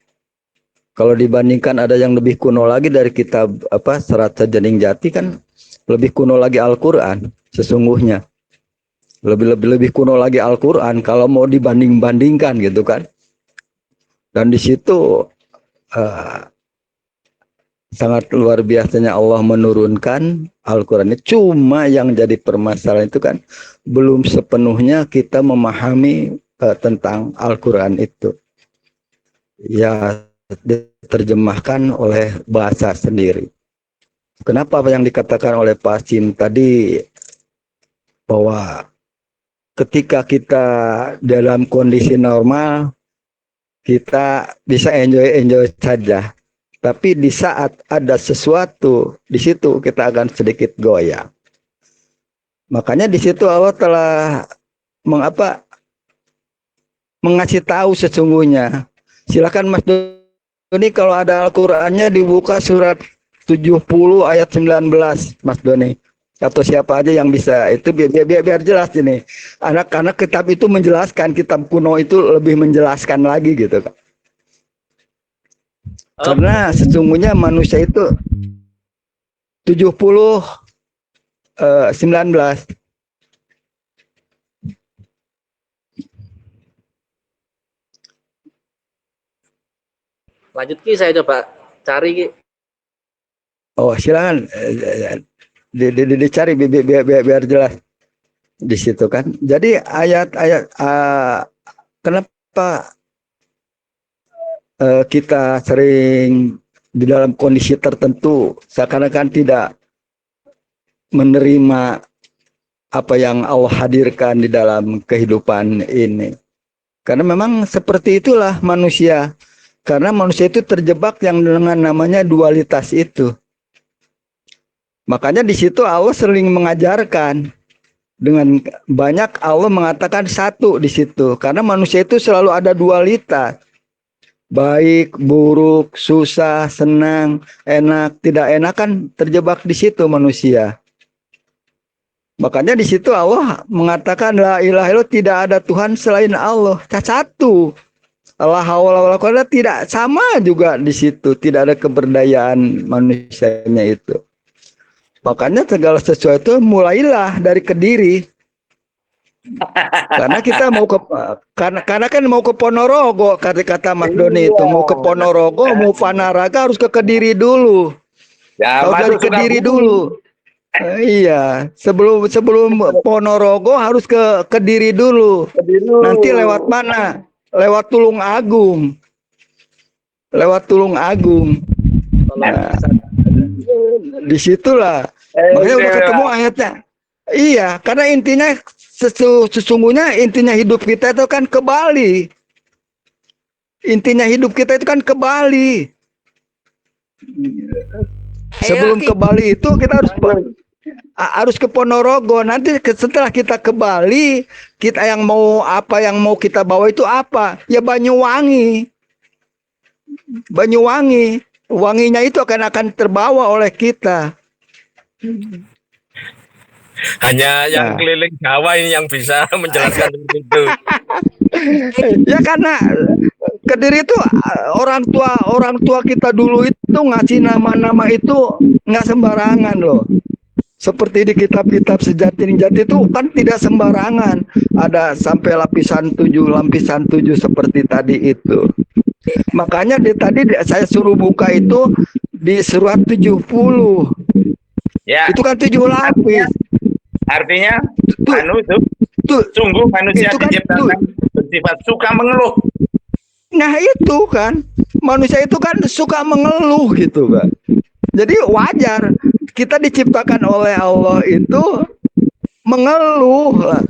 Speaker 4: Kalau dibandingkan ada yang lebih kuno lagi dari kitab Serat Sejening Jati, kan lebih kuno lagi Al-Qur'an sesungguhnya. Lebih kuno lagi Al-Qur'an kalau mau dibanding-bandingkan gitu kan. Dan di situ sangat luar biasanya Allah menurunkan Al-Qur'an. Cuma yang jadi permasalahan itu kan belum sepenuhnya kita memahami tentang Al-Qur'an itu. Ya, diterjemahkan oleh bahasa sendiri. Kenapa apa yang dikatakan oleh Pak Sim tadi, bahwa ketika kita dalam kondisi normal kita bisa enjoy saja, tapi di saat ada sesuatu di situ kita akan sedikit goyang. Makanya di situ Allah telah mengasih tahu sesungguhnya. Silakan Mas Doni, kalau ada Al-Qur'annya dibuka surat 70 ayat 19, Mas Doni. Atau siapa aja yang bisa, itu biar jelas ini. Karena kitab itu menjelaskan, kitab kuno itu lebih menjelaskan lagi gitu kan. Karena sesungguhnya manusia itu 70 19.
Speaker 5: Lanjut Ki, saya coba cari Ki.
Speaker 4: Oh, silakan dicari biar jelas di situ kan. Jadi ayat-ayat kenapa kita sering di dalam kondisi tertentu seakan-akan tidak menerima apa yang Allah hadirkan di dalam kehidupan ini. Karena memang seperti itulah manusia. Karena manusia itu terjebak yang dengan namanya dualitas itu. Makanya di situ Allah sering mengajarkan dengan banyak, Allah mengatakan satu di situ. Karena manusia itu selalu ada dualitas. Baik, buruk, susah, senang, enak, tidak enak, kan terjebak di situ manusia. Makanya di situ Allah mengatakan la ilaha illallah, tidak ada Tuhan selain Allah. Satu. Allah tidak sama juga di situ, tidak ada keberdayaan manusianya itu. Makanya segala sesuatu mulailah dari Kediri. Karena kita mau karena kan mau ke Ponorogo, kata Mas Doni itu mau ke Ponorogo, mau Panaraga harus ke Kediri dulu.
Speaker 2: Ya,
Speaker 4: harus dari Kediri dulu. Iya, sebelum Ponorogo harus ke Kediri dulu. Nanti lewat mana? Lewat Tulung Agung. Nah, disitulah makanya udah ketemu ayatnya. Iya, karena intinya sesungguhnya intinya hidup kita itu kan ke Bali. Intinya hidup kita itu kan ke Bali. Sebelum ke Bali itu kita harus ke Ponorogo. Nanti setelah kita ke Bali, kita yang mau kita bawa itu apa? Ya Banyuwangi. Wanginya itu akan terbawa oleh kita.
Speaker 7: Hanya yang keliling Jawa ini yang bisa menjelaskan itu.
Speaker 4: Ya karena Kediri itu orang tua kita dulu itu ngasih nama-nama itu nggak sembarangan loh. Seperti di kitab-kitab Sejening Jati itu kan tidak sembarangan. Ada sampai lapisan 7 seperti tadi itu. Makanya tadi saya suruh buka itu di surat 70.
Speaker 2: Ya.
Speaker 4: Itu kan 7 lapis.
Speaker 2: Artinya sungguh manusia diciptakan bersifat suka mengeluh.
Speaker 4: Nah itu kan, manusia itu kan suka mengeluh gitu kan. Jadi wajar kita diciptakan oleh Allah itu mengeluh lah.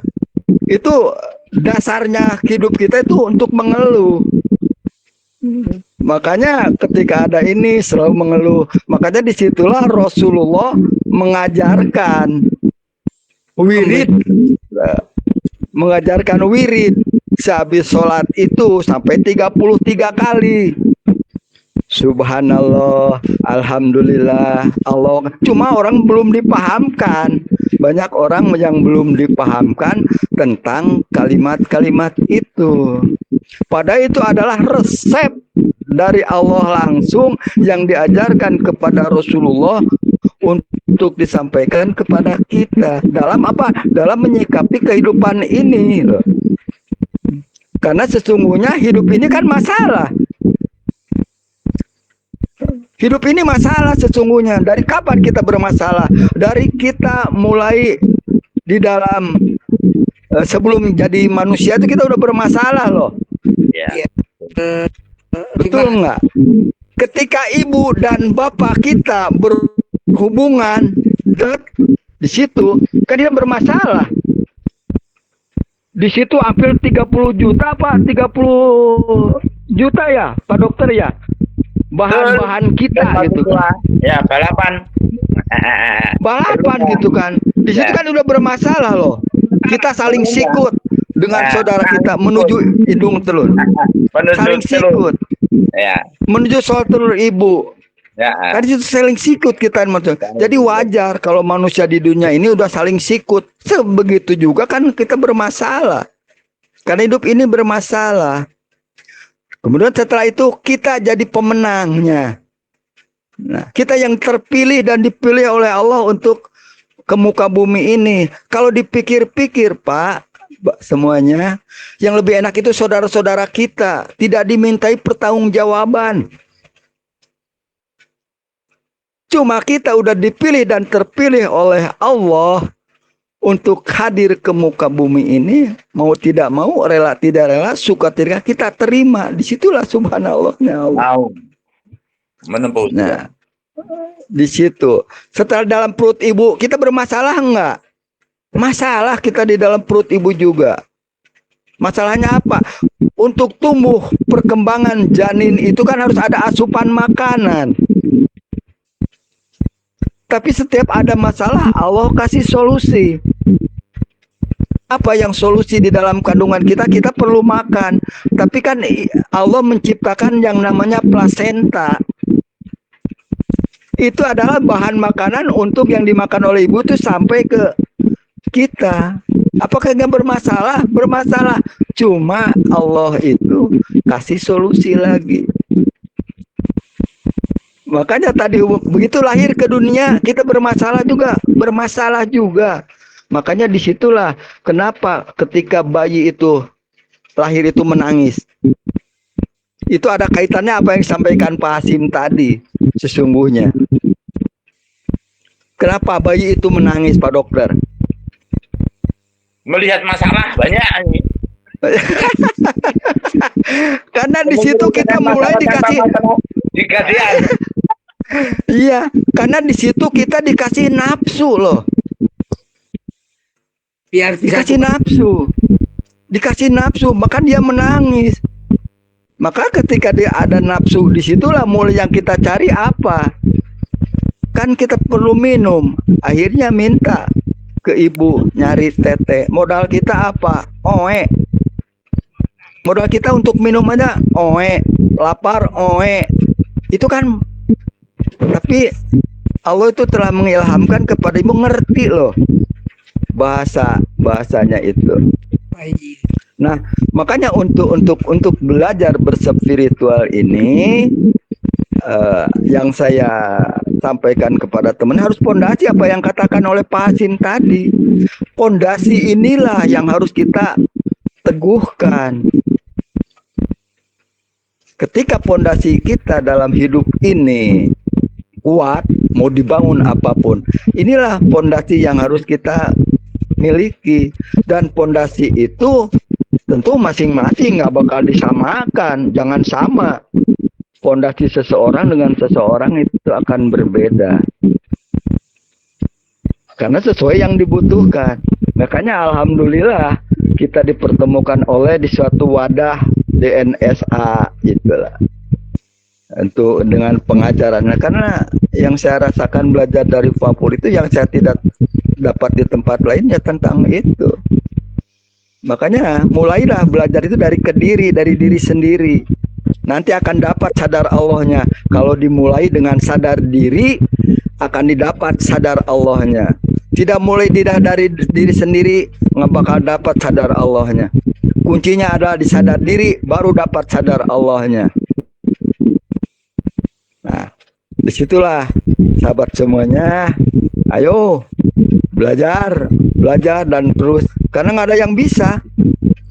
Speaker 4: Itu dasarnya hidup kita itu untuk mengeluh. Makanya ketika ada ini selalu mengeluh. Makanya disitulah Rasulullah mengajarkan wirid. Mengajarkan wirid. Sehabis sholat itu sampai 33 kali. Subhanallah, alhamdulillah, Allah. Cuma orang belum dipahamkan. Banyak orang yang belum dipahamkan tentang kalimat-kalimat itu. Padahal itu adalah resep dari Allah langsung yang diajarkan kepada Rasulullah untuk disampaikan kepada kita dalam apa? Dalam menyikapi kehidupan ini loh. Karena sesungguhnya hidup ini kan masalah. Hidup ini masalah sesungguhnya. Dari kapan kita bermasalah? Dari kita mulai di dalam sebelum jadi manusia itu kita udah bermasalah loh.
Speaker 2: Ya.
Speaker 4: Betul nggak? Ketika ibu dan bapak kita berhubungan di situ kan dia bermasalah. Di situ hampir 30 juta apa 30 juta ya Pak Dokter ya, bahan-bahan kita gitu kan.
Speaker 2: Ya, balapan
Speaker 4: Gitu kan. Di situ kan udah bermasalah loh. Kita saling sikut dengan saudara kita menuju hidung telur. Saling sikut.
Speaker 2: Ya.
Speaker 4: Menuju soal telur ibu.
Speaker 2: Ya.
Speaker 4: Kan itu saling sikut kita. Jadi wajar kalau manusia di dunia ini udah saling sikut. Sebegitu juga kan kita bermasalah. Karena hidup ini bermasalah. Kemudian setelah itu kita jadi pemenangnya. Nah, kita yang terpilih dan dipilih oleh Allah untuk ke muka bumi ini. Kalau dipikir-pikir Pak, semuanya, yang lebih enak itu saudara-saudara kita. Tidak dimintai pertanggungjawaban. Cuma kita udah dipilih dan terpilih oleh Allah untuk hadir ke muka bumi ini. Mau tidak mau, rela tidak rela, suka tidak, kita terima. Disitulah subhanallahnya Allah.
Speaker 2: Menempuh.
Speaker 4: Nah, di situ. Setelah dalam perut ibu, kita bermasalah enggak? Masalah kita di dalam perut ibu juga. Masalahnya apa? Untuk tumbuh perkembangan janin itu kan harus ada asupan makanan. Tapi setiap ada masalah, Allah kasih solusi. Apa yang solusi di dalam kandungan kita? Kita perlu makan. Tapi kan Allah menciptakan yang namanya plasenta. Itu adalah bahan makanan untuk yang dimakan oleh ibu itu sampai ke kita. Apakah nggak bermasalah? Bermasalah. Cuma Allah itu kasih solusi lagi. Makanya tadi begitu lahir ke dunia kita bermasalah juga. Makanya disitulah kenapa ketika bayi itu lahir itu menangis. Itu ada kaitannya apa yang disampaikan Pak Hasim tadi sesungguhnya. Kenapa bayi itu menangis Pak Dokter?
Speaker 2: Melihat masalah banyak.
Speaker 4: Karena di situ kita mulai dikasih. Iya, karena di situ kita dikasih nafsu loh.
Speaker 3: Biar bisa
Speaker 4: Dikasih nafsu, maka dia menangis. Maka ketika dia ada nafsu, disitulah mulai yang kita cari apa? Kan kita perlu minum. Akhirnya minta ke ibu nyari tete. Modal kita apa? Oe. Modal kita untuk minum aja oe. Lapar oe. Itu kan. Tapi Allah itu telah mengilhamkan kepada ibu, ngerti loh bahasanya itu. Nah, makanya untuk belajar berspiritual ini yang saya sampaikan kepada teman harus pondasi apa yang katakan oleh Pak Hasim tadi. Pondasi inilah yang harus kita teguhkan. Ketika pondasi kita dalam hidup ini kuat, mau dibangun apapun, inilah pondasi yang harus kita miliki. Dan pondasi itu tentu masing-masing nggak bakal disamakan, jangan sama. Pondasi seseorang dengan seseorang itu akan berbeda. Karena sesuai yang dibutuhkan. Makanya alhamdulillah kita dipertemukan oleh di suatu wadah DNSA itulah. Untuk dengan pengajarannya. Karena yang saya rasakan belajar dari Papua itu yang saya tidak dapat di tempat lainnya tentang itu. Makanya mulailah belajar itu dari Kediri, dari diri sendiri. Nanti akan dapat sadar Allahnya. Kalau dimulai dengan sadar diri, akan didapat sadar Allahnya. Tidak mulai dari diri sendiri, nggak bakal dapat sadar Allahnya. Kuncinya adalah di sadar diri, baru dapat sadar Allahnya. Nah, disitulah sahabat semuanya, ayo belajar, belajar dan terus. Karena nggak ada yang bisa,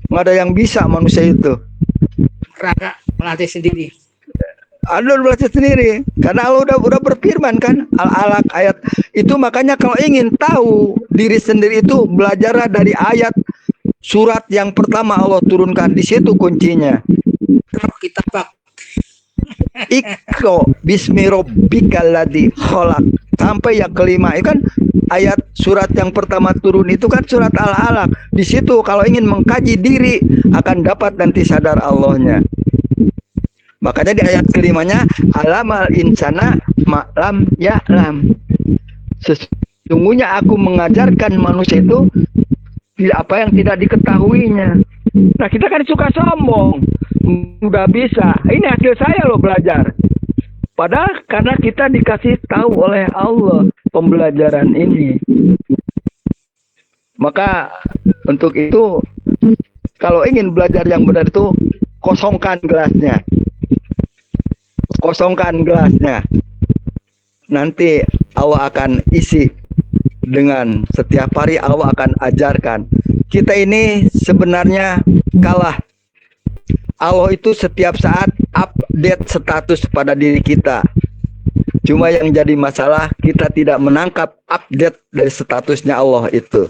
Speaker 4: nggak ada yang bisa manusia itu.
Speaker 3: Raka melatih sendiri.
Speaker 4: Anda belajar sendiri, karena Allah udah berfirman kan, Al-Alaq ayat itu. Makanya kalau ingin tahu diri sendiri itu, belajarlah dari ayat surat yang pertama Allah turunkan. Di situ kuncinya.
Speaker 3: Kita bak
Speaker 4: Iqra bismi rabbikal ladzi khalaq. Sampai yang kelima itu kan ayat surat yang pertama turun itu kan surat Al-Alaq. Di situ kalau ingin mengkaji diri akan dapat nanti sadar Allahnya. Makanya di ayat kelimanya alamal insana ma'lam ya'lam. Sesungguhnya aku mengajarkan manusia itu apa yang tidak diketahuinya. Nah, kita kan suka sombong. Udah bisa. Ini hasil saya loh belajar. Padahal karena kita dikasih tahu oleh Allah pembelajaran ini. Maka untuk itu kalau ingin belajar yang benar itu kosongkan gelasnya. Kosongkan gelasnya. Nanti Allah akan isi dengan setiap hari Allah akan ajarkan. Kita ini sebenarnya kalah. Allah itu setiap saat update status pada diri kita. Cuma yang jadi masalah kita tidak menangkap update dari statusnya Allah itu.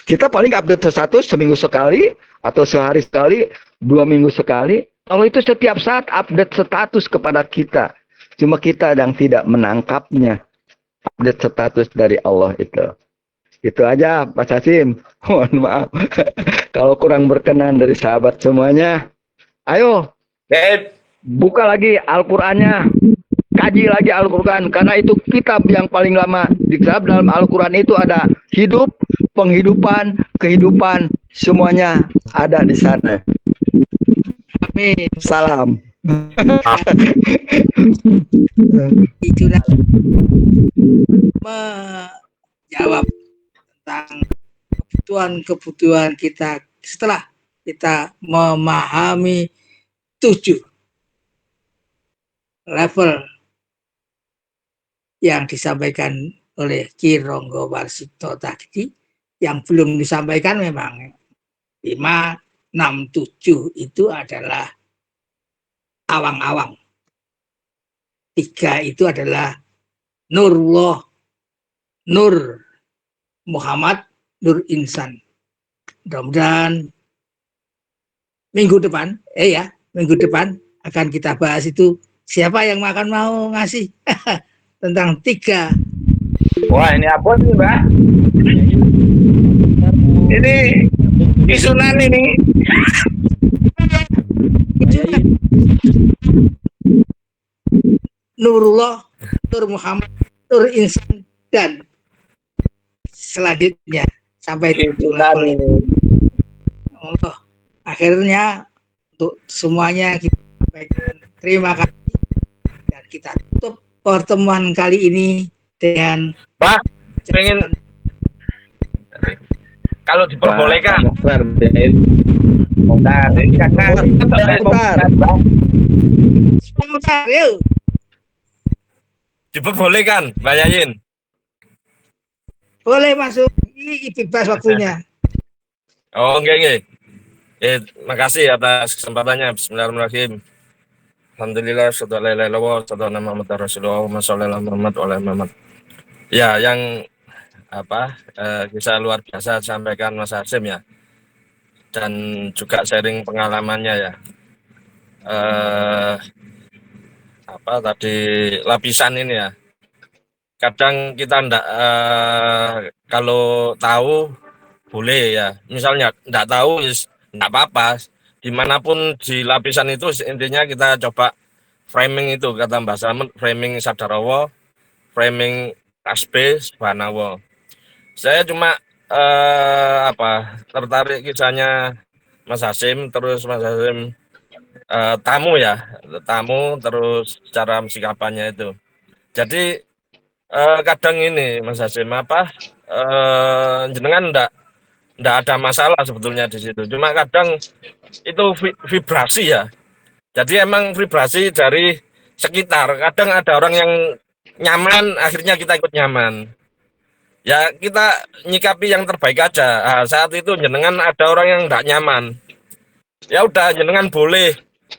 Speaker 4: Kita paling update status seminggu sekali atau sehari sekali, 2 minggu sekali. Allah itu setiap saat update status kepada kita. Cuma kita yang tidak menangkapnya. Update status dari Allah itu. Itu aja Pak Sasim. Mohon maaf. Kalau kurang berkenan dari sahabat semuanya. Ayo. Buka lagi Al-Qur'annya. Kaji lagi Al-Quran. Karena itu kitab yang paling lama. Di kitab dalam Al-Quran itu ada hidup, penghidupan, kehidupan. Semuanya ada di sana.
Speaker 3: Amin.
Speaker 4: Salam.
Speaker 3: Itulah menjawab tentang kebutuhan-kebutuhan kita setelah kita memahami 7 level yang disampaikan oleh Ki Ronggo Warsito tadi. Yang belum disampaikan memang 5, 6, 7 itu adalah awang-awang. 3 itu adalah Nurullah, Nur Muhammad, Nur Insan. Mudah-mudahan minggu depan akan kita bahas itu. Siapa yang akan mau ngasih tentang 3?
Speaker 2: Wah, ini apa nih, Mbak? Ini isunan ini.
Speaker 3: Nurullah, Nur Muhammad, Nur Insan, dan selanjutnya sampai
Speaker 2: Isunan ini.
Speaker 3: Allah. Akhirnya untuk semuanya kita sampaikan terima kasih dan kita tutup pertemuan kali ini dengan
Speaker 7: Pak, pengen kalau diperbolehkan.
Speaker 2: Bentar, ini karena
Speaker 3: sebentar, yuk.
Speaker 7: Diperbolehkan, Mbak Yayin.
Speaker 3: Boleh masuk, ini bebas waktunya.
Speaker 7: Oh, enggak. Makasih atas kesempatannya. Bismillahirrahmanirrahim. Alhamdulillah, sallallahu alaihi wasallam, Muhammad Rasulullah, sallallahu alaihi Muhammad. Ya, yang kisah luar biasa disampaikan Mas Hasim ya. Dan juga sharing pengalamannya ya. Tadi lapisan ini ya. Kadang kita kalau tahu boleh ya. Misalnya enggak tahu enggak apa-apa. Dimanapun di lapisan itu intinya kita coba framing itu, kata Mbak Slamet, framing sadarawa, framing tasbih subhanallah. Saya cuma tertarik kisahnya Mas Hasim, terus Mas Hasim tamu terus cara sikapannya itu. Jadi kadang ini Mas Hasim jenengan enggak ada masalah sebetulnya di situ. Cuma kadang itu vibrasi ya. Jadi emang vibrasi dari sekitar. Kadang ada orang yang nyaman, akhirnya kita ikut nyaman. Ya kita nyikapi yang terbaik aja. Nah, saat itu jenengan ada orang yang tidak nyaman, ya udah jenengan boleh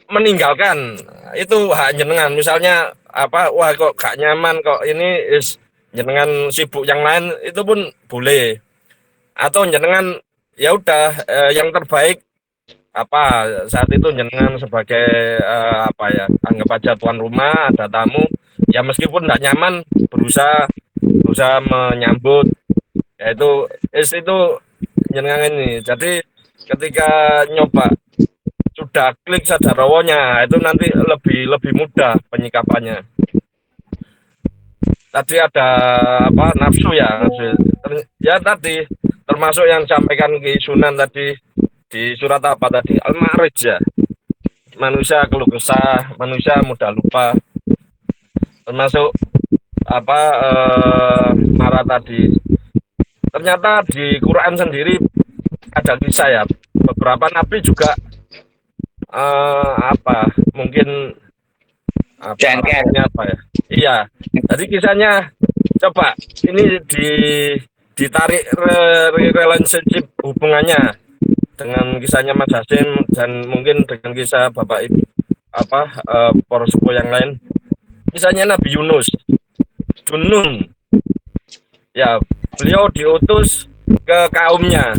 Speaker 7: meninggalkan, itu hak jenengan. Misalnya apa, wah kok gak nyaman kok ini, jenengan sibuk yang lain, itu pun boleh. Atau jenengan ya udah yang terbaik apa saat itu jenengan sebagai apa ya, anggap aja tuan rumah, ada tamu ya meskipun tidak nyaman berusaha menyambut, yaitu itu jenengan ini. Jadi ketika nyoba sudah klik sadarawonya, itu nanti lebih mudah penyikapannya. Tadi ada apa, nafsu ya, ya tadi termasuk yang disampaikan Ki Sunan tadi di surat apa tadi, Al-Ma'arij ya, manusia keluh kesah, manusia mudah lupa, termasuk apa marah tadi. Ternyata di Quran sendiri ada kisah ya, beberapa nabi juga apa mungkin apa ya, iya. Jadi kisahnya coba ini ditarik relationship hubungannya dengan kisahnya Mas Hasim dan mungkin dengan kisah Bapak Ibu apa para sepuh yang lain. Kisahnya Nabi Yunus, Junun, ya beliau diutus ke kaumnya.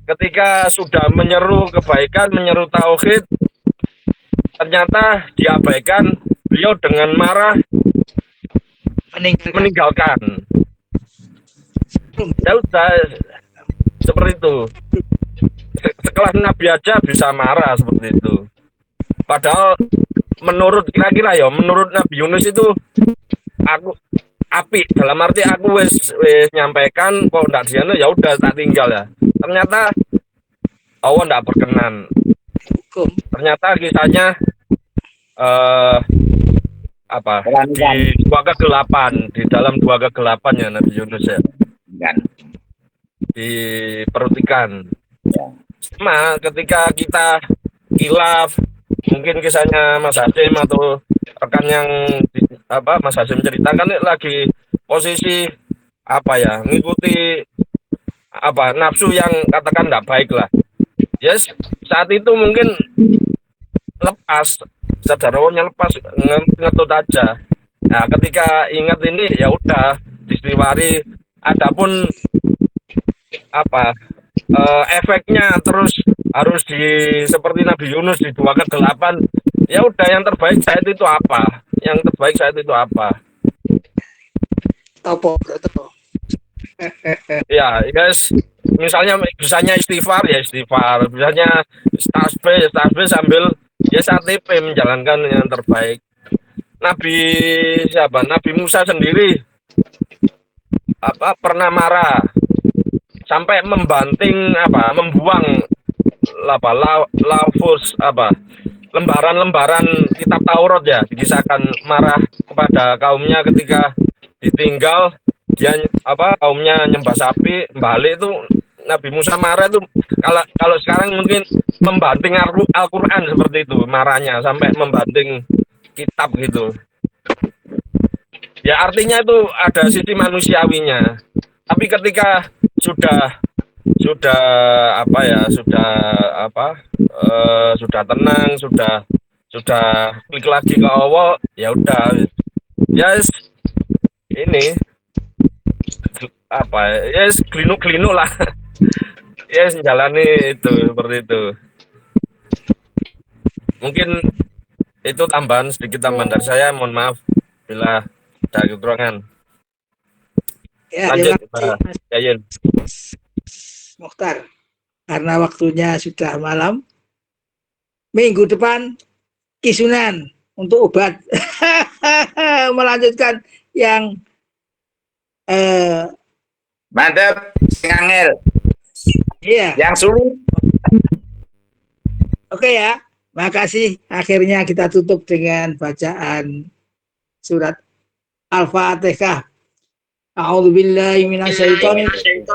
Speaker 7: Ketika sudah menyeru kebaikan, menyeru tauhid, ternyata diabaikan. Beliau dengan marah meninggalkan. Ya udah seperti itu. Sekelas Nabi aja bisa marah seperti itu. Padahal menurut kira-kira ya, menurut Nabi Yunus itu aku api, dalam arti aku wis nyampaikan, kok ndak diana ya udah tak tinggal ya. Ternyata Allah ndak berkenan. Ternyata kisahnya apa di dua kegelapan, di dalam dua kegelapan ya Nabi Yunus ya, diperhatikan. Sama ketika kita kilaf, mungkin kisahnya Mas Hasim atau rekan yang apa Mas Hasim ceritakan lagi posisi apa ya, ngikuti apa nafsu yang katakan tidak baik lah. Yes, saat itu mungkin lepas sadarawannya, lepas ngetut aja. Nah ketika ingat ini ya udah istighfari. Adapun apa efeknya terus harus seperti Nabi Yunus di dua kegelapan, ya udah yang terbaik saat itu apa, yang terbaik saat itu apa, ya guys, misalnya istighfar ya istighfar, misalnya tasbih sambil ya STP menjalankan yang terbaik. Nabi Musa sendiri apa pernah marah sampai membanting apa, membuang lembaran-lembaran kitab Taurat ya, dikisahkan marah kepada kaumnya ketika ditinggal, dia apa kaumnya nyembah sapi, balik itu Nabi Musa marah itu. Kalau sekarang mungkin membanting Al-Quran seperti itu marahnya, sampai membanting kitab gitu ya. Artinya itu ada sisi manusiawinya. Tapi ketika sudah apa ya, sudah tenang, sudah klik lagi ke Allah, ya udah yes, ini apa yes, klinuk lah. Yes, jalani itu seperti itu. Mungkin itu tambahan dari saya, mohon maaf bila ada kekurangan.
Speaker 3: Ya,
Speaker 7: lanjut
Speaker 3: Pak
Speaker 7: Yayin
Speaker 3: Mokhtar, karena waktunya sudah malam, minggu depan Ki Sunan untuk obat melanjutkan yang
Speaker 2: mantap, ngangel.
Speaker 3: Iya.
Speaker 2: Yang sulit.
Speaker 3: Oke ya, makasih. Akhirnya kita tutup dengan bacaan surat Al-Fatihah. A'udzubillahi minasyaitonir rajim.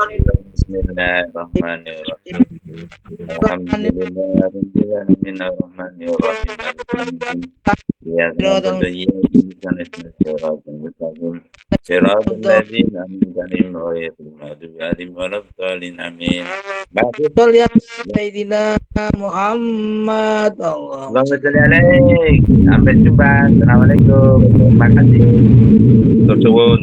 Speaker 2: Bismillahirrahmanirrahim. Alhamdulillahirrahmanirrahim. Ya na'budu wa iyyaka nasta'in. Shiratal ladzina an'amta 'alaihim ghairil maghdubi 'alaihim waladdallin. Amin.
Speaker 3: Betul ya Sayyidina Muhammad. Allah.
Speaker 2: Allahumma sholli alaik. Sampai jumpa. Assalamualaikum. Terima kasih.
Speaker 7: Tersuwun,